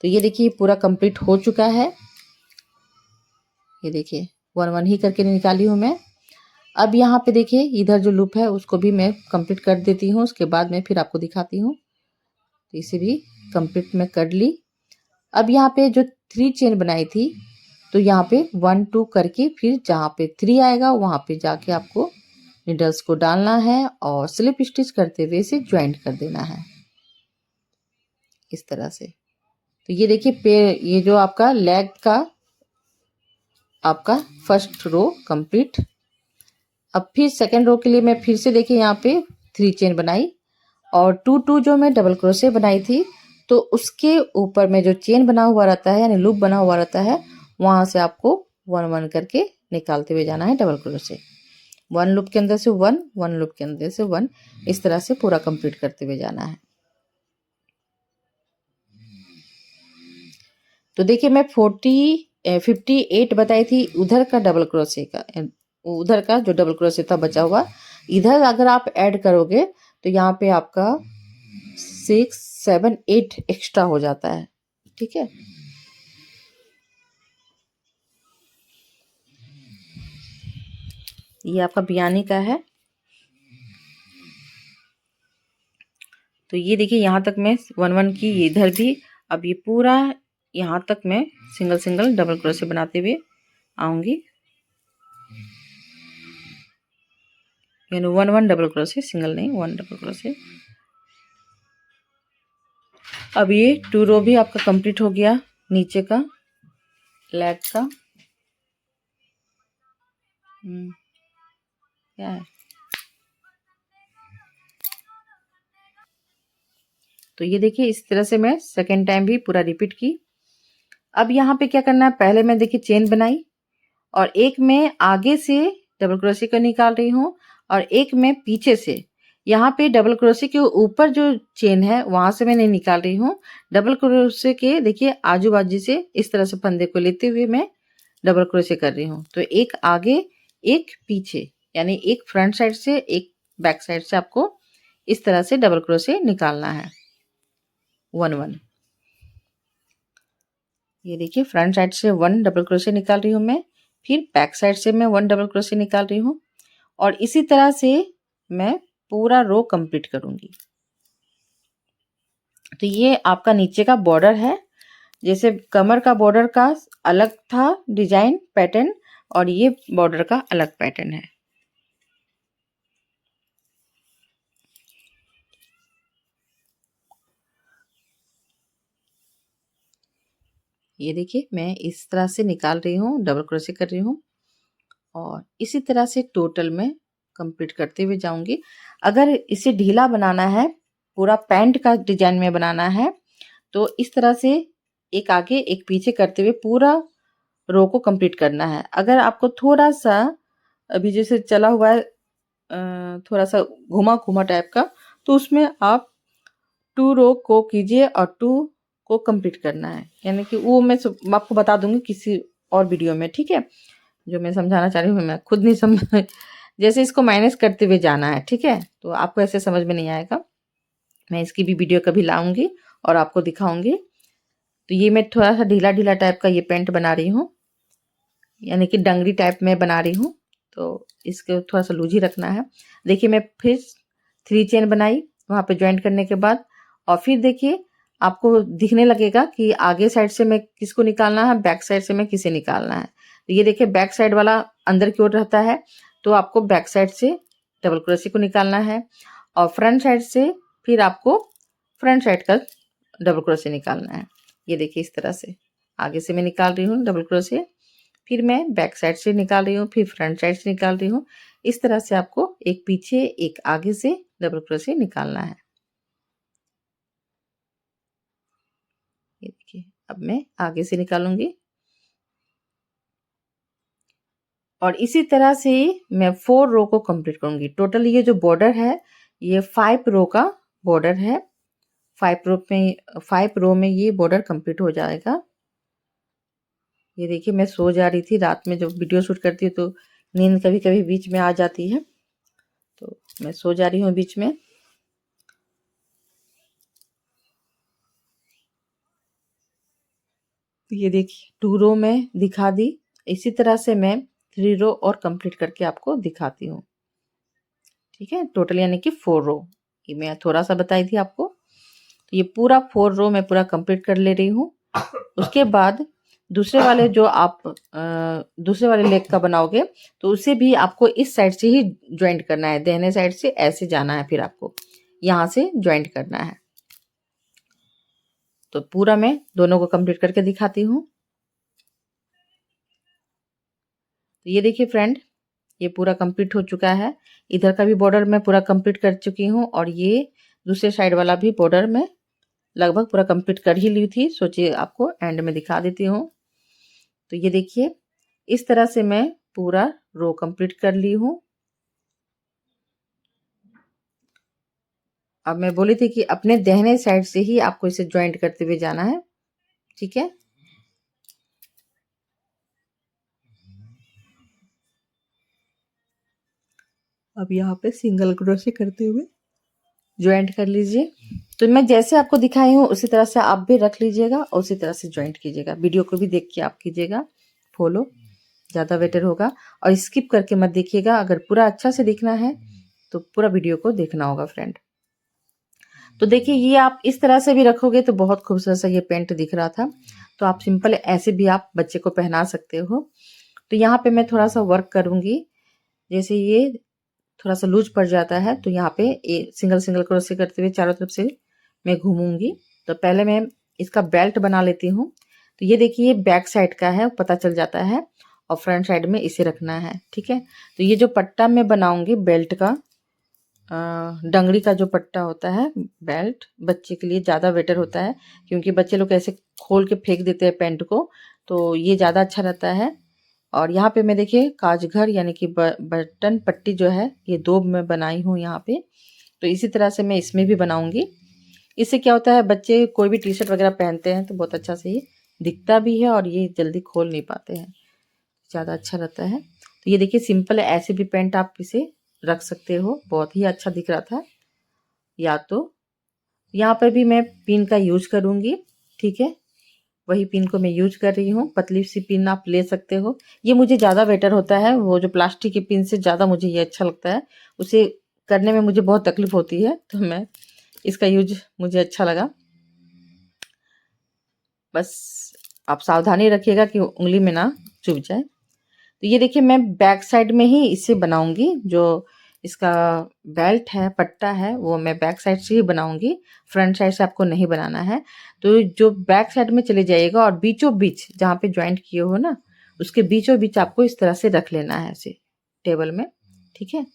तो ये देखिए पूरा कंप्लीट हो चुका है। ये देखिए 1 ही करके निकाली हूँ मैं। अब यहाँ पे देखिए इधर जो लूप है उसको भी मैं कंप्लीट कर देती हूँ, उसके बाद मैं फिर आपको दिखाती हूँ। तो इसे भी कंप्लीट मैं कर ली। अब यहाँ पे जो 3 चेन बनाई थी तो यहाँ पे 1 2 करके फिर जहाँ पे 3 आएगा वहाँ पे जाके आपको नीडल्स को डालना है और स्लिप स्टिच करते हुए इसे ज्वाइंट कर देना है इस तरह से। तो ये देखिए पैर, ये जो आपका लेग का आपका फर्स्ट रो कंप्लीट। अब फिर सेकेंड रो के लिए मैं फिर से देखिए यहाँ पे 3 चेन बनाई और 2 2 जो मैं डबल क्रोशे बनाई थी तो उसके ऊपर में जो चेन बना हुआ रहता है यानी लूप बना हुआ रहता है वहां से आपको 1 करके निकालते हुए जाना है डबल क्रोशे। 1 लूप के अंदर से 1 1 लूप के अंदर से 1, इस तरह से पूरा कंप्लीट करते हुए जाना है। तो देखिए मैं 58 बताई थी उधर का डबल क्रोशे का, उधर का जो डबल क्रोशे था बचा हुआ, इधर अगर आप ऐड करोगे तो यहाँ पे आपका 6 7 8 एक्स्ट्रा हो जाता है। ठीक है, ये आपका बियानी का है। तो ये देखिए यहाँ तक मैं 1 की इधर भी, अब ये पूरा यहाँ तक मैं सिंगल सिंगल डबल क्रोशे बनाते हुए आऊंगी, यानी 1 डबल क्रोशे, सिंगल नहीं 1 डबल क्रोशे। अब ये 2 रो भी आपका कंप्लीट हो गया नीचे का लेग का। क्या है, तो ये देखिए इस तरह से मैं सेकेंड टाइम भी पूरा रिपीट की। अब यहाँ पे क्या करना है, पहले मैं देखिए चेन बनाई और एक मैं आगे से डबल क्रोशे को निकाल रही हूँ और एक मैं पीछे से, यहाँ पे डबल क्रोशे के ऊपर जो चेन है वहां से मैं नहीं निकाल रही हूँ। डबल क्रोशे के देखिए आजू बाजू से इस तरह से फंदे को लेते हुए मैं डबल क्रोशे कर रही हूँ। तो एक आगे एक पीछे, यानी एक फ्रंट साइड से एक बैक साइड से आपको इस तरह से डबल क्रोशे निकालना है 1 ये देखिए फ्रंट साइड से 1 डबल क्रोशे निकाल रही हूँ मैं, फिर बैक साइड से मैं 1 डबल क्रोशे निकाल रही हूँ और इसी तरह से मैं पूरा रो कंप्लीट करूंगी। तो ये आपका नीचे का बॉर्डर है, जैसे कमर का बॉर्डर का अलग था डिजाइन पैटर्न और ये बॉर्डर का अलग पैटर्न है। ये देखिए मैं इस तरह से निकाल रही हूँ, डबल क्रोशे कर रही हूँ और इसी तरह से टोटल में कंप्लीट करते हुए जाऊंगी। अगर इसे ढीला बनाना है, पूरा पैंट का डिजाइन में बनाना है, तो इस तरह से एक आगे एक पीछे करते हुए पूरा रो को कंप्लीट करना है। अगर आपको थोड़ा सा अभी जैसे चला हुआ है थोड़ा सा घुमा घुमा टाइप का, तो उसमें आप 2 रो को कीजिए और 2 को कंप्लीट करना है, यानी कि वो मैं आपको बता दूंगी किसी और वीडियो में। ठीक है, जो मैं समझाना चाह रही हूँ मैं खुद नहीं समझ जैसे इसको माइनस करते हुए जाना है। ठीक है, तो आपको ऐसे समझ में नहीं आएगा, मैं इसकी भी वीडियो कभी लाऊंगी और आपको दिखाऊंगी। तो ये मैं थोड़ा सा ढीला ढीला टाइप का ये पेंट बना रही हूँ, यानी कि डंगरी टाइप में बना रही हूँ, तो इसको थोड़ा सा लूज ही रखना है। देखिए मैं फिर 3 चेन बनाई वहाँ पे ज्वाइंट करने के बाद और फिर देखिए आपको दिखने लगेगा कि आगे साइड से मैं किसको निकालना है, बैक साइड से मैं किसे निकालना है। तो ये देखिए बैक साइड वाला अंदर की ओर रहता है, तो आपको बैक साइड से डबल क्रोशे को निकालना है और फ्रंट साइड से फिर आपको फ्रंट साइड का डबल क्रोशे निकालना है। ये देखिए इस तरह से आगे से मैं निकाल रही हूँ डबल क्रोशे, फिर मैं बैक साइड से निकाल रही हूँ, फिर फ्रंट साइड से निकाल रही हूँ। इस तरह से आपको एक पीछे एक आगे से डबल क्रोशे निकालना है। ये देखिए अब मैं आगे से निकालूंगी और इसी तरह से मैं 4 रो को कंप्लीट करूंगी। टोटल ये जो बॉर्डर है ये 5 रो का बॉर्डर है। 5 रो में ये बॉर्डर कंप्लीट हो जाएगा। ये देखिए मैं सो जा रही थी रात में, जब वीडियो शूट करती हूँ तो नींद कभी कभी बीच में आ जाती है, तो मैं सो जा रही हूँ बीच में। तो ये देखिए 2 रो में दिखा दी। इसी तरह से मैं 3 रो और कंप्लीट करके आपको दिखाती हूँ। ठीक है, टोटल यानी कि 4 रो, ये मैं थोड़ा सा बताई थी आपको। तो ये पूरा 4 रो मैं पूरा कंप्लीट कर ले रही हूँ। उसके बाद दूसरे वाले जो आप दूसरे वाले लेग का बनाओगे तो उसे भी आपको इस साइड से ही ज्वाइंट करना है, दाहिने साइड से ऐसे जाना है, फिर आपको यहाँ से ज्वाइंट करना है। तो पूरा मैं दोनों को कंप्लीट करके दिखाती हूँ। तो ये देखिए फ्रेंड, ये पूरा कंप्लीट हो चुका है। इधर का भी बॉर्डर मैं पूरा कंप्लीट कर चुकी हूँ और ये दूसरे साइड वाला भी बॉर्डर मैं लगभग पूरा कंप्लीट कर ही ली थी। सोचिए आपको एंड में दिखा देती हूँ। तो ये देखिए इस तरह से मैं पूरा रो कंप्लीट कर ली हूँ। अब मैं बोली थी कि अपने दाहिने साइड से ही आपको इसे ज्वाइंट करते हुए जाना है। ठीक है, अब यहाँ पे सिंगल क्रोशे करते हुए ज्वाइंट कर लीजिए। तो मैं जैसे आपको दिखाई हूँ उसी तरह से आप भी रख लीजिएगा और उसी तरह से ज्वाइंट कीजिएगा। वीडियो को भी देख के आप कीजिएगा फॉलो, ज़्यादा बेटर होगा। और स्किप करके मत देखिएगा, अगर पूरा अच्छा से देखना है तो पूरा वीडियो को देखना होगा फ्रेंड। तो देखिए ये आप इस तरह से भी रखोगे तो बहुत खूबसूरत सा ये पेंट दिख रहा था। तो आप सिंपल ऐसे भी आप बच्चे को पहना सकते हो। तो यहाँ पे मैं थोड़ा सा वर्क करूँगी। जैसे ये थोड़ा सा लूज पड़ जाता है तो यहाँ पे सिंगल सिंगल क्रोशे करते हुए चारों तरफ से मैं घूमूंगी। तो पहले मैं इसका बेल्ट बना लेती हूँ। तो ये देखिए बैक साइड का है, पता चल जाता है, और फ्रंट साइड में इसे रखना है। ठीक है, तो ये जो पट्टा मैं बनाऊंगी बेल्ट का, डंगरी का जो पट्टा होता है, बेल्ट बच्चे के लिए ज़्यादा बेटर होता है, क्योंकि बच्चे लोग ऐसे खोल के फेंक देते हैं पैंट को, तो ये ज़्यादा अच्छा रहता है। और यहाँ पे मैं देखिए काजघर यानी कि बटन पट्टी जो है ये 2 मैं बनाई हूँ यहाँ पे। तो इसी तरह से मैं इसमें भी बनाऊंगी। इससे क्या होता है, बच्चे कोई भी टी शर्ट वगैरह पहनते हैं तो बहुत अच्छा से ये दिखता भी है और ये जल्दी खोल नहीं पाते हैं, ज़्यादा अच्छा रहता है। तो ये देखिए सिंपल है, ऐसे भी पैंट आप इसे रख सकते हो, बहुत ही अच्छा दिख रहा था। या तो यहाँ पर भी मैं पिन का यूज करूँगी। ठीक है, वही पिन को मैं यूज कर रही हूँ, पतली सी पिन आप ले सकते हो। ये मुझे ज़्यादा बेटर होता है, वो जो प्लास्टिक की पिन से ज़्यादा मुझे ये अच्छा लगता है। उसे करने में मुझे बहुत तकलीफ होती है, तो मैं इसका यूज मुझे अच्छा लगा। बस आप सावधानी रखिएगा कि उंगली में ना चुभ जाए। तो ये देखिए मैं बैक साइड में ही इसे बनाऊंगी। जो इसका बेल्ट है, पट्टा है, वो मैं बैक साइड से ही बनाऊंगी, फ्रंट साइड से आपको नहीं बनाना है। तो जो बैक साइड में चले जाइएगा और बीचों बीच जहाँ पे ज्वाइंट किए हो ना, उसके बीचों बीच आपको इस तरह से रख लेना है ऐसे टेबल में। ठीक है,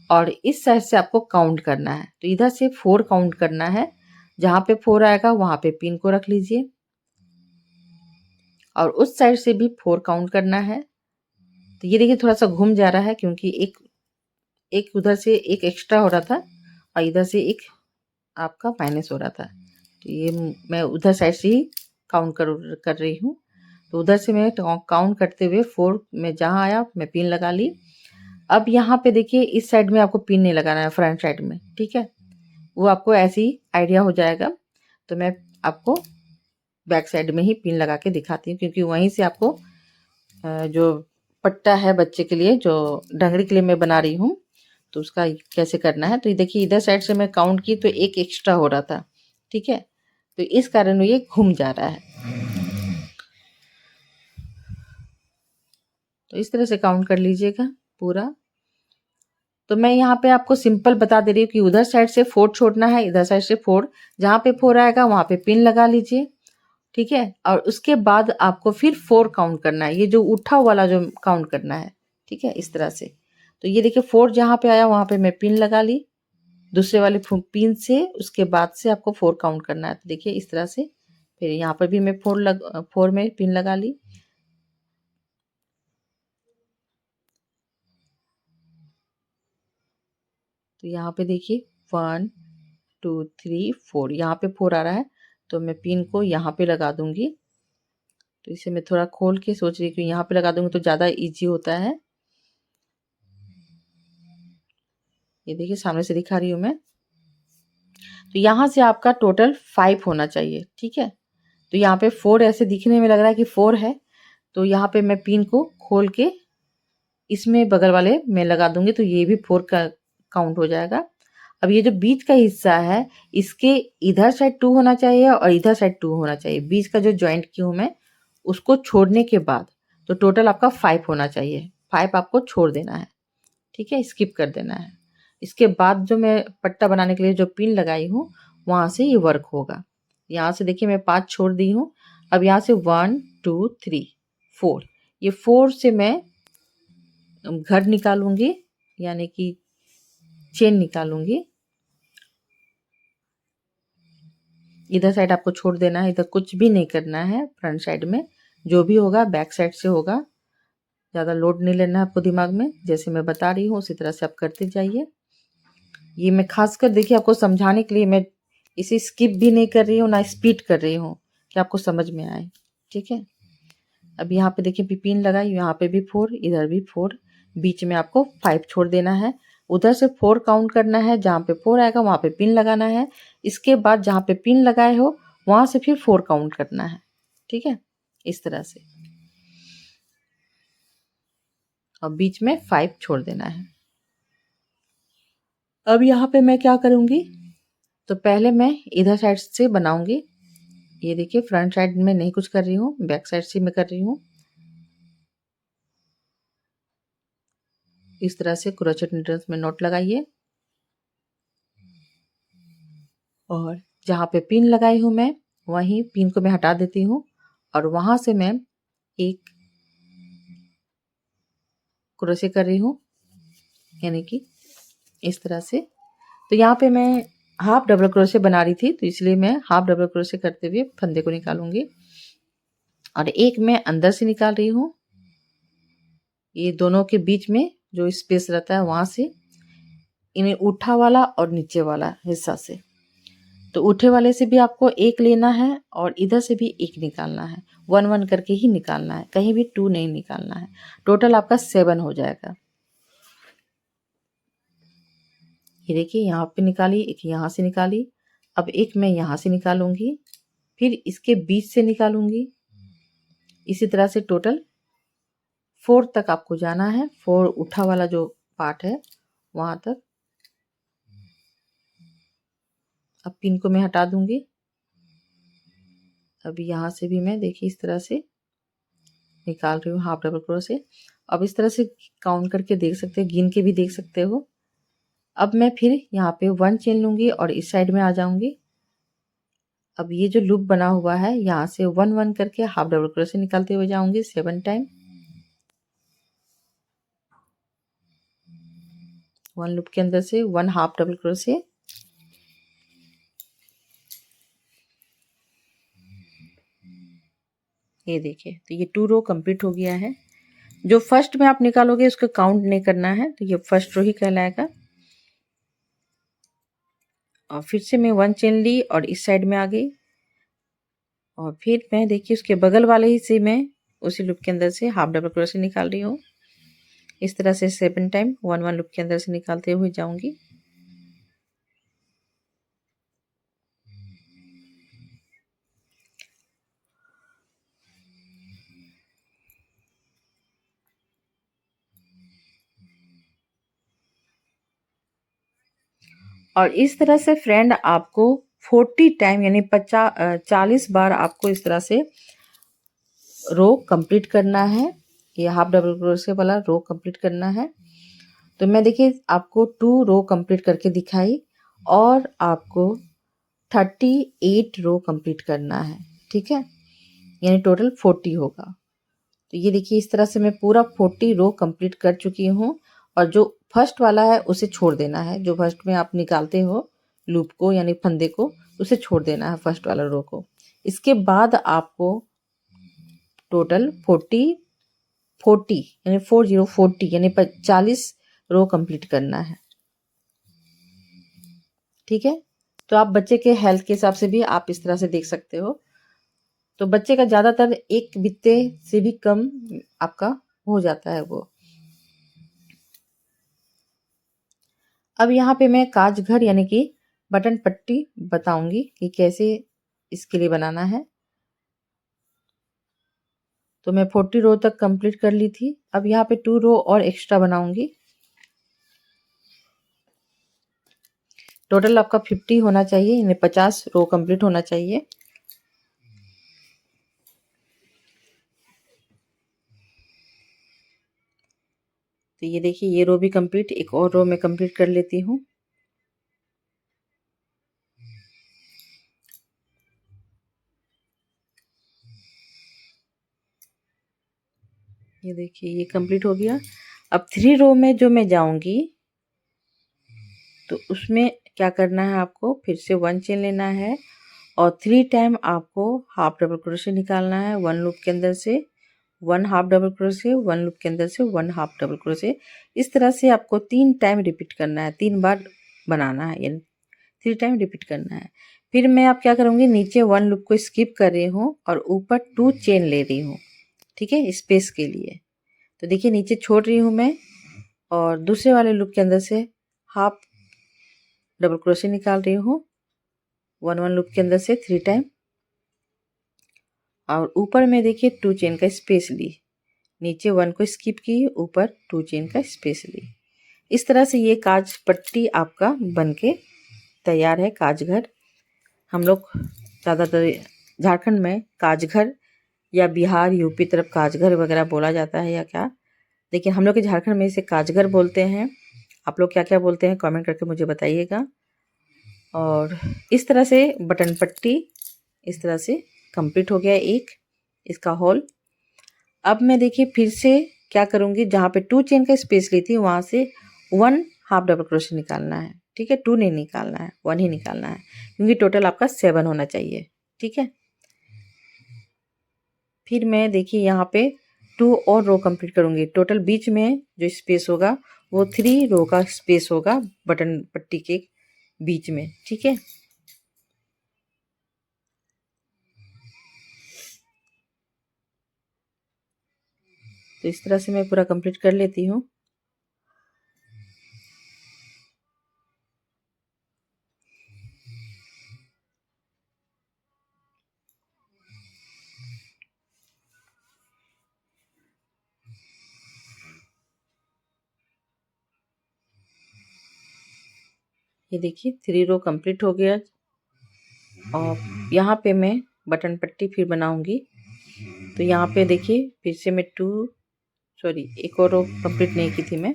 और इस साइड से आपको काउंट करना है। तो इधर से 4 काउंट करना है, जहाँ पे 4 आएगा वहाँ पे पिन को रख लीजिए, और उस साइड से भी 4 काउंट करना है। तो ये देखिए थोड़ा सा घूम जा रहा है, क्योंकि एक एक उधर से एक एक्स्ट्रा हो रहा था और इधर से एक आपका माइनस हो रहा था। तो ये मैं उधर साइड से ही काउंट कर रही हूँ। तो उधर से मैं काउंट करते हुए 4 में जहाँ आया मैं पिन लगा ली। अब यहाँ पे देखिए इस साइड में आपको पिन नहीं लगाना है, फ्रंट साइड में। ठीक है, वो आपको ऐसे ही आइडिया हो जाएगा। तो मैं आपको बैक साइड में ही पिन लगा के दिखाती हूँ, क्योंकि वहीं से आपको जो पट्टा है बच्चे के लिए, जो डंगरी के लिए मैं बना रही हूँ, तो उसका कैसे करना है। तो ये देखिए इधर साइड से मैं काउंट की तो एक एक्स्ट्रा हो रहा था, ठीक है, तो इस कारण ये घूम जा रहा है। तो इस तरह से काउंट कर लीजिएगा पूरा। तो मैं यहाँ पे आपको सिंपल बता दे रही हूँ कि उधर साइड से 4 छोड़ना है, इधर साइड से 4, जहाँ पे 4 आएगा वहाँ पे पिन लगा लीजिए, ठीक है। और उसके बाद आपको फिर 4 काउंट करना है, ये जो उठा वाला जो काउंट करना है, ठीक है, इस तरह से। तो ये देखिए 4 जहाँ पे आया वहाँ पे मैं पिन लगा ली दूसरे वाले पिन से, उसके बाद से आपको 4 काउंट करना है। तो देखिए इस तरह से, फिर यहाँ पर भी मैं 4 में पिन लगा ली। तो यहाँ पे देखिए 1 2 3 4, यहाँ पे 4 आ रहा है, तो मैं पिन को यहाँ पे लगा दूंगी। तो इसे मैं थोड़ा खोल के सोच रही हूँ कि यहाँ पे लगा दूंगी तो ज़्यादा इजी होता है। ये देखिए सामने से दिखा रही हूँ मैं। तो यहाँ से आपका टोटल 5 होना चाहिए, ठीक है। तो यहाँ पे 4 ऐसे दिखने में लग रहा है कि 4 है, तो यहाँ पे मैं पिन को खोल के इसमें बगल वाले में लगा दूंगी, तो ये भी 4 का काउंट हो जाएगा। अब ये जो बीच का हिस्सा है, इसके इधर साइड 2 होना चाहिए और इधर साइड 2 होना चाहिए। बीच का जो जॉइंट की हूँ मैं, उसको छोड़ने के बाद तो टोटल आपका 5 होना चाहिए। 5 आपको छोड़ देना है, ठीक है, स्किप कर देना है। इसके बाद जो मैं पट्टा बनाने के लिए जो पिन लगाई हूँ, वहां से ये वर्क होगा। यहाँ से देखिए मैं 5 छोड़ दी हूँ। अब यहाँ से 1 2 3 4, ये 4 से मैं घर निकालूंगी, यानी कि चेन निकालूंगी। इधर साइड आपको छोड़ देना है, इधर कुछ भी नहीं करना है। फ्रंट साइड में जो भी होगा बैक साइड से होगा, ज़्यादा लोड नहीं लेना है आपको दिमाग में। जैसे मैं बता रही हूँ उसी तरह से आप करते जाइए। ये मैं खासकर देखिए आपको समझाने के लिए मैं इसे स्किप भी नहीं कर रही हूँ ना स्पीड कर रही हूँ, कि आपको समझ में आए, ठीक है। अब यहाँ पे देखिए पिन लगाई, यहाँ पे भी 4, इधर भी 4, बीच में आपको 5 छोड़ देना है। उधर से 4 काउंट करना है, जहाँ पे 4 आएगा वहाँ पे पिन लगाना है। इसके बाद जहाँ पे पिन लगाए हो वहाँ से फिर 4 काउंट करना है, ठीक है, इस तरह से। और बीच में 5 छोड़ देना है। अब यहाँ पे मैं क्या करूँगी, तो पहले मैं इधर साइड से बनाऊंगी। ये देखिए फ्रंट साइड में नहीं कुछ कर रही हूँ, बैक साइड से मैं कर रही हूँ। इस तरह से क्रोचेट नीडल्स में नॉट लगाइए। और जहाँ पे पिन लगाई हूँ मैं, वहीं पिन को मैं हटा देती हूँ और वहां से मैं एक क्रोशे कर रही हूँ, यानी कि इस तरह से। तो यहाँ पे मैं हाफ डबल क्रोशे बना रही थी, तो इसलिए मैं हाफ डबल क्रोशे करते हुए फंदे को निकालूंगी। और एक मैं अंदर से निकाल रही हूँ, ये दोनों के बीच में जो स्पेस रहता है वहां से, इन्हें उठा वाला और नीचे वाला हिस्सा से। तो उठे वाले से भी आपको एक लेना है और इधर से भी एक निकालना है। 1 1 करके ही निकालना है, कहीं भी 2 नहीं निकालना है। टोटल आपका 7 हो जाएगा। ये देखिए यहाँ पे निकाली, एक यहाँ से निकाली। अब एक मैं यहाँ से निकालूंगी, फिर इसके बीच से निकालूंगी। इसी तरह से टोटल 4 तक आपको जाना है। 4 उठा वाला जो पार्ट है वहां तक। अब पिन को मैं हटा दूंगी। अभी यहाँ से भी मैं देखिए इस तरह से निकाल रही हूँ हाफ डबल क्रोशे। अब इस तरह से काउंट करके देख सकते हो, गिन के भी देख सकते हो। अब मैं फिर यहाँ पे 1 चेन लूंगी और इस साइड में आ जाऊंगी। अब ये जो लूप बना हुआ है, यहाँ से 1 1 करके हाफ डबल क्रोशे निकालते हुए जाऊंगी 7 टाइम। 1 लूप के अंदर से 1 हाफ डबल क्रोशे। ये देखिए, तो ये 2 रो कंप्लीट हो गया है। जो फर्स्ट में आप निकालोगे उसको काउंट नहीं करना है, तो ये फर्स्ट रो ही कहलाएगा। और फिर से मैं 1 चेन ली और इस साइड में आ गई। और फिर मैं देखिए उसके बगल वाले ही से मैं उसी लूप के अंदर से हाफ डबल क्रोशे निकाल रही हूँ। इस तरह से 7 टाइम 1 1 लूप के अंदर से निकालते हुए जाऊंगी। और इस तरह से फ्रेंड आपको 40 टाइम यानी 40 बार आपको इस तरह से रो कंप्लीट करना है। ये हाफ डबल क्रोशे वाला रो कंप्लीट करना है। तो मैं देखिए आपको 2 रो कंप्लीट करके दिखाई और आपको 38 रो कंप्लीट करना है, ठीक है, यानी टोटल 40 होगा। तो ये देखिए इस तरह से मैं पूरा 40 रो कंप्लीट कर चुकी हूँ। और जो फर्स्ट वाला है उसे छोड़ देना है, जो फर्स्ट में आप निकालते हो लूप को यानी फंदे को, उसे छोड़ देना है फर्स्ट वाला रो को। इसके बाद आपको टोटल 40 यानी 40 यानी 40 रो कंप्लीट करना है, ठीक है। तो आप बच्चे के हेल्थ के हिसाब से भी आप इस तरह से देख सकते हो। तो बच्चे का ज़्यादातर एक बित्ते से भी कम आपका हो जाता है वो। अब यहाँ पे मैं काज घर यानी कि बटन पट्टी बताऊंगी कि कैसे इसके लिए बनाना है। तो मैं 40 रो तक कंप्लीट कर ली थी। अब यहाँ पे 2 रो और एक्स्ट्रा बनाऊंगी। टोटल आपका 50 होना चाहिए, यानी 50 रो कंप्लीट होना चाहिए। तो ये देखिए ये रो भी कंप्लीट, एक और रो मैं कंप्लीट कर लेती हूँ। ये देखिए ये कंप्लीट हो गया। अब 3 रो में जो मैं जाऊंगी तो उसमें क्या करना है, आपको फिर से 1 चेन लेना है और 3 टाइम आपको हाफ डबल क्रोशे निकालना है। 1 लूप के अंदर से 1 हाफ डबल क्रोशे, 1 लूप के अंदर से 1 हाफ डबल क्रोशे। इस तरह से आपको 3 टाइम रिपीट करना है, 3 बार बनाना है, यानी 3 टाइम रिपीट करना है। फिर मैं आप क्या करूँगी, नीचे 1 लूप को स्किप कर रही हूँ और ऊपर 2 चेन ले रही हूँ, ठीक है, स्पेस के लिए। तो देखिए नीचे छोड़ रही हूँ मैं और दूसरे वाले लूप के अंदर से हाफ डबल क्रोशे निकाल रही हूँ 1 लूप के अंदर से 3 टाइम और ऊपर में देखिए 2 चेन का स्पेस ली, नीचे 1 को स्किप की, ऊपर 2 चेन का स्पेस ली। इस तरह से ये काज पट्टी आपका बनके तैयार है। काजघर हम लोग ज़्यादातर झारखंड में काजघर या बिहार यूपी तरफ काजघर वगैरह बोला जाता है या क्या, लेकिन हम लोग के झारखंड में इसे काजघर बोलते हैं। आप लोग क्या क्या बोलते हैं कमेंट करके मुझे बताइएगा। और इस तरह से बटन पट्टी इस तरह से कंप्लीट हो गया एक इसका होल। अब मैं देखिए फिर से क्या करूँगी, जहाँ पे 2 चेन का स्पेस ली थी वहाँ से 1 हाफ डबल क्रोशे निकालना है, ठीक है, 2 नहीं निकालना है, 1 ही निकालना है, क्योंकि टोटल आपका 7 होना चाहिए, ठीक है। फिर मैं देखिए यहाँ पे 2 और रो कंप्लीट करूँगी। टोटल बीच में जो स्पेस होगा वो 3 रो का स्पेस होगा बटन पट्टी के बीच में, ठीक है। तो इस तरह से मैं पूरा कंप्लीट कर लेती हूँ। ये देखिए 3 रो कंप्लीट हो गया और यहाँ पे मैं बटन पट्टी फिर बनाऊंगी। तो यहाँ पे देखिए फिर से मैं एक और रो कंप्लीट नहीं की थी मैं,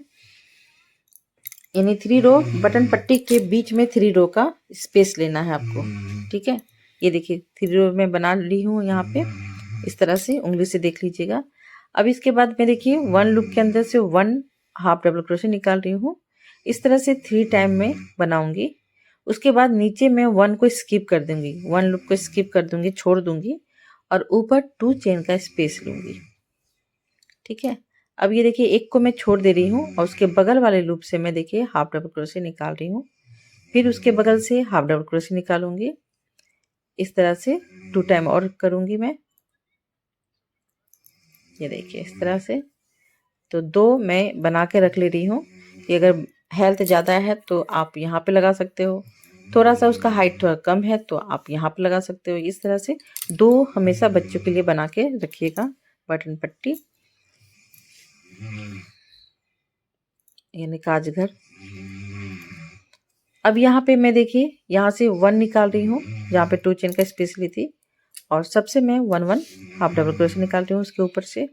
यानी 3 रो बटन पट्टी के बीच में 3 रो का स्पेस लेना है आपको, ठीक है। ये देखिए 3 रो में बना ली हूँ यहाँ पे, इस तरह से उंगली से देख लीजिएगा। अब इसके बाद मैं देखिए 1 लूप के अंदर से 1 हाफ डबल क्रोशे निकाल रही हूँ। इस तरह से 3 टाइम में बनाऊंगी। उसके बाद नीचे मैं 1 को स्किप कर दूंगी, 1 लूप को स्किप कर दूंगी, छोड़ दूंगी और ऊपर 2 चेन का स्पेस लूंगी, ठीक है। अब ये देखिए एक को मैं छोड़ दे रही हूँ और उसके बगल वाले लूप से मैं देखिए हाफ डबल क्रोशे निकाल रही हूँ। फिर उसके बगल से हाफ डबल क्रोशे निकालूंगी। इस तरह से 2 टाइम और करूंगी मैं। ये देखिए इस तरह से। तो 2 मैं बना के रख ले रही हूँ कि अगर हेल्थ ज़्यादा है तो आप यहाँ पे लगा सकते हो, थोड़ा सा उसका हाइट थोड़ा कम है तो आप यहाँ पे लगा सकते हो। इस तरह से 2 हमेशा बच्चों के लिए बना के रखिएगा बटन पट्टी, यानी काजघर। अब यहाँ पे मैं देखिए यहाँ से 1 निकाल रही हूँ जहाँ पे 2 चेन का स्पेस ली थी, और सबसे मैं 1 1 हाफ डबल क्रोशे निकाल रही हूँ उसके ऊपर से।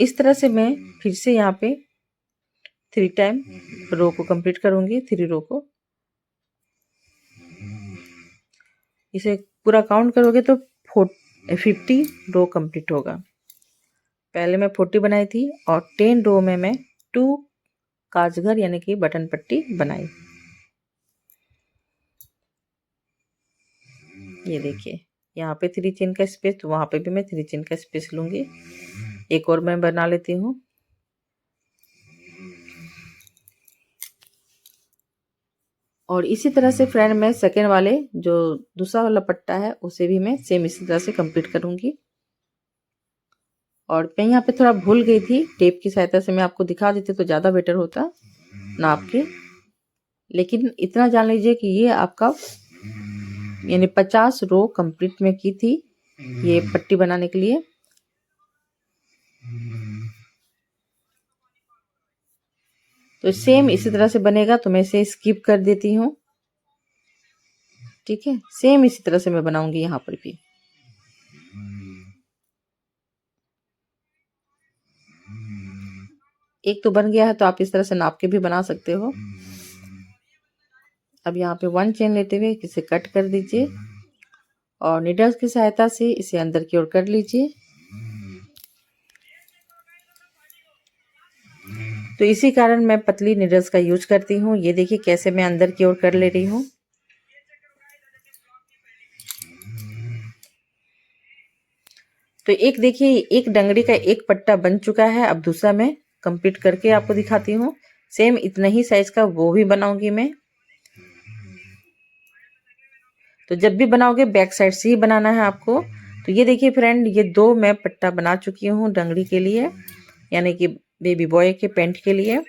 इस तरह से मैं फिर से यहाँ पे 3 टाइम रो को कंप्लीट करूँगी, 3 रो को। इसे पूरा काउंट करोगे तो 50 रो कंप्लीट होगा। पहले मैं 40 बनाई थी और 10 रो में मैं 2 काजगर यानी कि बटन पट्टी बनाई। ये देखिए यहाँ पे 3 चेन का स्पेस, तो वहां पे भी मैं 3 चेन का स्पेस लूंगी। एक और मैं बना लेती हूँ। और इसी तरह से फ्रेंड मैं सेकेंड वाले जो दूसरा वाला पट्टा है उसे भी मैं सेम इसी तरह से कंप्लीट करूंगी। और मैं यहाँ पे थोड़ा भूल गई थी, टेप की सहायता से मैं आपको दिखा देती तो ज़्यादा बेटर होता नाप के। लेकिन इतना जान लीजिए कि ये आपका यानी 50 रो कंप्लीट में की थी ये पट्टी बनाने के लिए। तो सेम इसी तरह से बनेगा, तो मैं इसे स्किप कर देती हूँ। ठीक है, सेम इसी तरह से मैं बनाऊंगी यहाँ पर भी। एक तो बन गया है, तो आप इस तरह से नाप के भी बना सकते हो। अब यहाँ पे 1 चेन लेते हुए इसे कट कर दीजिए और नीडल्स की सहायता से इसे अंदर की ओर कर लीजिए। तो इसी कारण मैं पतली नीडल्स का यूज करती हूँ। ये देखिए कैसे मैं अंदर की ओर कर ले रही हूँ। तो एक देखिए एक डंगरी का एक पट्टा बन चुका है। अब दूसरा मैं कंप्लीट करके आपको दिखाती हूँ। सेम इतना ही साइज का वो भी बनाऊंगी मैं। तो जब भी बनाओगे बैक साइड से ही बनाना है आपको। तो ये देखिए फ्रेंड, ये 2 मैं पट्टा बना चुकी हूँ डंगरी के लिए, यानी कि बेबी बॉय के पैंट के लिए।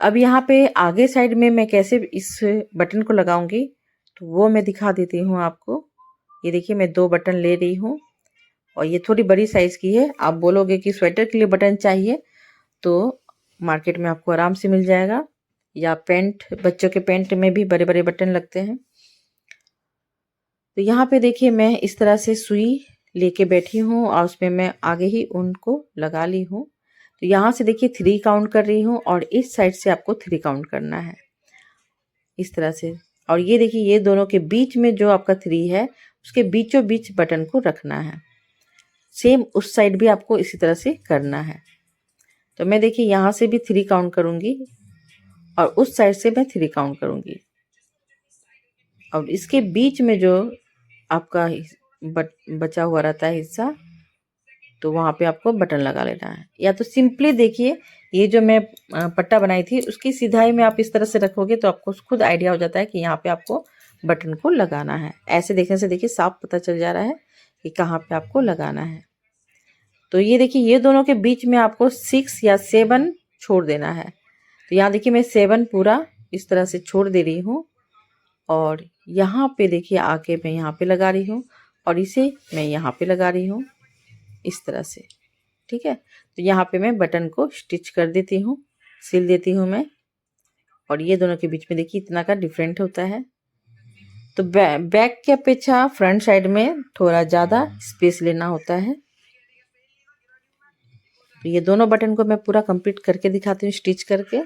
अब यहाँ पे आगे साइड में मैं कैसे इस बटन को लगाऊंगी तो वो मैं दिखा देती हूँ आपको। ये देखिए मैं 2 बटन ले रही हूँ और ये थोड़ी बड़ी साइज की है। आप बोलोगे कि स्वेटर के लिए बटन चाहिए तो मार्केट में आपको आराम से मिल जाएगा, या पैंट बच्चों के पैंट में भी बड़े बड़े बटन लगते हैं। तो यहाँ पे देखिए मैं इस तरह से सुई लेके बैठी हूँ और उसमें मैं आगे ही उनको लगा ली हूँ। तो यहाँ से देखिए 3 काउंट कर रही हूँ और इस साइड से आपको 3 काउंट करना है इस तरह से। और ये देखिए ये दोनों के बीच में जो आपका 3 है उसके बीचों बीच बटन को रखना है। सेम उस साइड भी आपको इसी तरह से करना है। तो मैं देखिए यहाँ से भी 3 काउंट करूँगी और उस साइड से मैं 3 काउंट करूँगी और इसके बीच में जो आपका बचा हुआ रहता है हिस्सा, तो वहाँ पे आपको बटन लगा लेना है। या तो सिंपली देखिए ये जो मैं पट्टा बनाई थी उसकी सिधाई में आप इस तरह से रखोगे तो आपको खुद आइडिया हो जाता है कि यहाँ पे आपको बटन को लगाना है। ऐसे देखने से देखिए साफ पता चल जा रहा है कि कहाँ पे आपको लगाना है। तो ये देखिए ये दोनों के बीच में आपको 6 या 7 छोड़ देना है। तो यहाँ देखिए मैं 7 पूरा इस तरह से छोड़ दे रही हूँ और यहाँ पे देखिए आके मैं यहाँ पे लगा रही हूँ और इसे मैं यहाँ पे लगा रही हूँ इस तरह से। ठीक है, तो यहाँ पे मैं बटन को स्टिच कर देती हूँ, सिल देती हूँ मैं। और ये दोनों के बीच में देखिए इतना का डिफरेंट होता है। तो बैक के अपेक्षा फ्रंट साइड में थोड़ा ज़्यादा स्पेस लेना होता है। तो ये दोनों बटन को मैं पूरा कंप्लीट करके दिखाती हूँ स्टिच करके।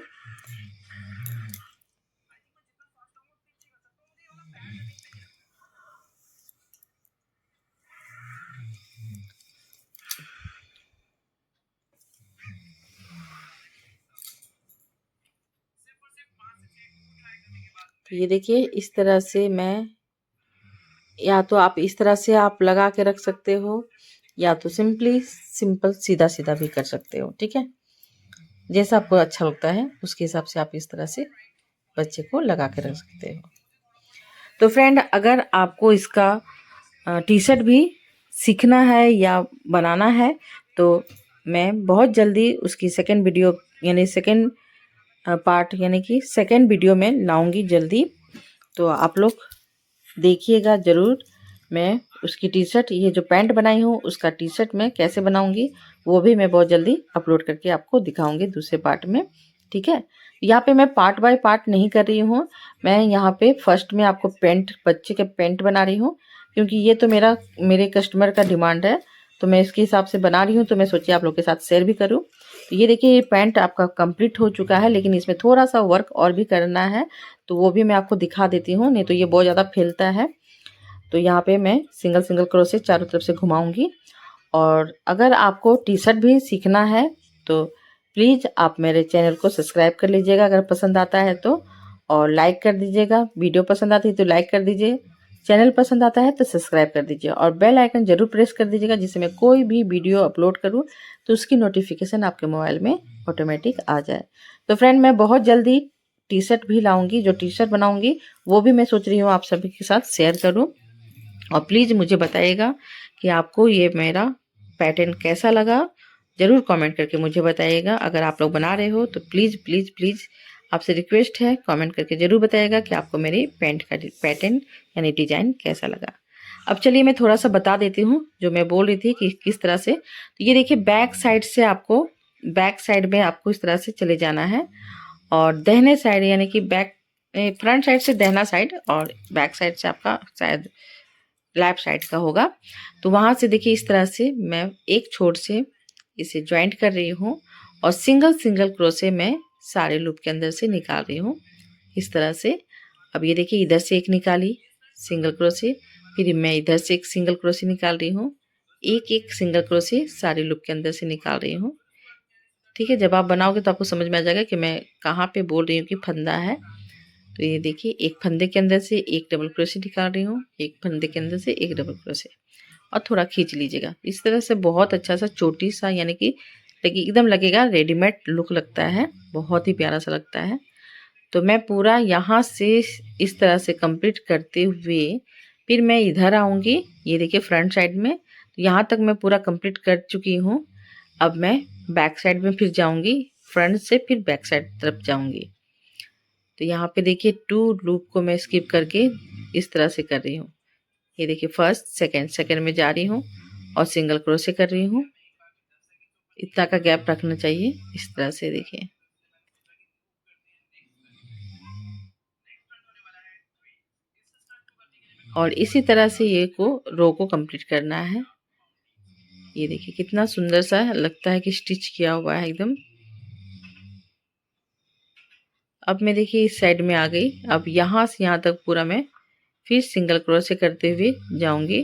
तो ये देखिए इस तरह से मैं, या तो आप इस तरह से आप लगा के रख सकते हो या तो सिंपल सीधा सीधा भी कर सकते हो। ठीक है, जैसा आपको अच्छा लगता है उसके हिसाब से आप इस तरह से बच्चे को लगा के रख सकते हो। तो फ्रेंड अगर आपको इसका टी शर्ट भी सीखना है या बनाना है तो मैं बहुत जल्दी उसकी सेकंड वीडियो यानी सेकंड पार्ट यानी कि सेकंड वीडियो में लाऊंगी जल्दी। तो आप लोग देखिएगा ज़रूर। मैं उसकी टी शर्ट, ये जो पैंट बनाई हूँ उसका टी शर्ट मैं कैसे बनाऊंगी वो भी मैं बहुत जल्दी अपलोड करके आपको दिखाऊंगी दूसरे पार्ट में। ठीक है, यहाँ पे मैं पार्ट बाय पार्ट नहीं कर रही हूँ। मैं यहाँ पे फर्स्ट में आपको पैंट, बच्चे के पैंट बना रही हूँ, क्योंकि ये तो मेरे कस्टमर का डिमांड है, तो मैं इसके हिसाब से बना रही हूँ। तो मैं सोची आप लोग के साथ शेयर भी करूँ। तो ये देखिए, ये पैंट आपका कंप्लीट हो चुका है, लेकिन इसमें थोड़ा सा वर्क और भी करना है, तो वो भी मैं आपको दिखा देती हूँ, नहीं तो ये बहुत ज़्यादा फैलता है। तो यहाँ पे मैं सिंगल सिंगल क्रोशे चारों तरफ से घुमाऊंगी। और अगर आपको टी शर्ट भी सीखना है तो प्लीज़ आप मेरे चैनल को सब्सक्राइब कर लीजिएगा अगर पसंद आता है तो, और लाइक कर दीजिएगा। वीडियो पसंद आती है तो लाइक कर दीजिए, चैनल पसंद आता है तो सब्सक्राइब कर दीजिए, और बेल आइकन जरूर प्रेस कर दीजिएगा, जिससे मैं कोई भी वीडियो अपलोड करूँ तो उसकी नोटिफिकेशन आपके मोबाइल में ऑटोमेटिक आ जाए। तो फ्रेंड, मैं बहुत जल्दी टी शर्ट भी लाऊंगी, जो टी शर्ट बनाऊंगी वो भी मैं सोच रही हूँ आप सभी के साथ शेयर करूँ। और प्लीज़ मुझे बताइएगा कि आपको ये मेरा पैटर्न कैसा लगा, ज़रूर कमेंट करके मुझे बताइएगा। अगर आप लोग बना रहे हो तो प्लीज़ प्लीज़ प्लीज़ आपसे रिक्वेस्ट है, कमेंट करके ज़रूर बताइएगा कि आपको मेरी पैंट का पैटर्न यानी डिज़ाइन कैसा लगा। अब चलिए मैं थोड़ा सा बता देती हूँ जो मैं बोल रही थी कि किस तरह से। तो ये देखिए, बैक साइड से आपको, बैक साइड में आपको इस तरह से चले जाना है, और दाहिने साइड यानी कि बैक, फ्रंट साइड से दाहिना साइड और बैक साइड से आपका शायद लेफ्ट साइड का होगा। तो वहाँ से देखिए, इस तरह से मैं एक छोर से इसे ज्वाइंट कर रही हूँ, और सिंगल सिंगल क्रोशे में सारे लूप के अंदर से निकाल रही हूँ इस तरह से। अब ये देखिए, इधर से एक निकाली सिंगल क्रोशे, फिर मैं इधर से एक सिंगल क्रोशे निकाल रही हूँ, एक एक सिंगल क्रोशे सारे लूप के अंदर से निकाल रही हूँ। ठीक है, जब आप बनाओगे तो आपको समझ में आ जाएगा कि मैं कहाँ पे बोल रही हूँ कि फंदा है। तो ये देखिए, एक फंदे के अंदर से एक डबल क्रोशे निकाल रही हूँ, एक फंदे के अंदर से एक डबल क्रोशे, और थोड़ा खींच लीजिएगा इस तरह से। बहुत अच्छा सा चोटी सा, यानी कि एकदम लगेगा रेडीमेड लुक लगता है, बहुत ही प्यारा सा लगता है। तो मैं पूरा यहाँ से इस तरह से कंप्लीट करते हुए फिर मैं इधर आऊँगी। ये देखिए फ्रंट साइड में, तो यहाँ तक मैं पूरा कंप्लीट कर चुकी हूँ। अब मैं बैक साइड में फिर जाऊँगी, फ्रंट से फिर बैक साइड तरफ जाऊँगी। तो यहाँ पे देखिए, 2 लूप को मैं स्किप करके इस तरह से कर रही हूँ। ये देखिए, फर्स्ट सेकंड सेकंड में जा रही हूँ और सिंगल क्रोशे कर रही हूँ। इतना का गैप रखना चाहिए इस तरह से, देखिए। और इसी तरह से ये रो को कंप्लीट करना है। ये देखिए, कितना सुंदर सा लगता है कि स्टिच किया हुआ है एकदम। अब मैं देखिए इस साइड में आ गई। अब यहाँ से यहाँ तक पूरा मैं फिर सिंगल क्रोशे करते हुए जाऊंगी।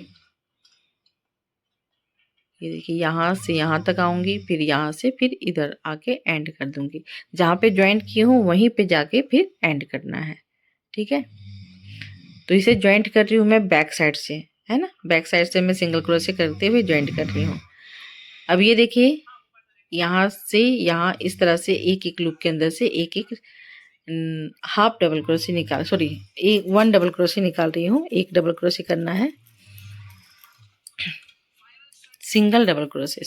ये देखिए, यहाँ से यहाँ तक आऊंगी, फिर यहाँ से फिर इधर आके एंड कर दूंगी। जहाँ पे ज्वाइंट की हूँ वहीं पे जाके फिर एंड करना है। ठीक है, तो इसे ज्वाइंट कर रही हूँ मैं बैक साइड से, है ना। बैक साइड से मैं सिंगल क्रोशे करते हुए ज्वाइंट कर रही हूँ। अब ये देखिए, यहाँ से यहाँ इस तरह से एक एक लूप के अंदर से एक एक हाफ डबल क्रोशे निकाल, सॉरी, एक 1 डबल क्रोशे निकाल रही हूँ। एक डबल क्रोशे करना है, सिंगल डबल क्रोशे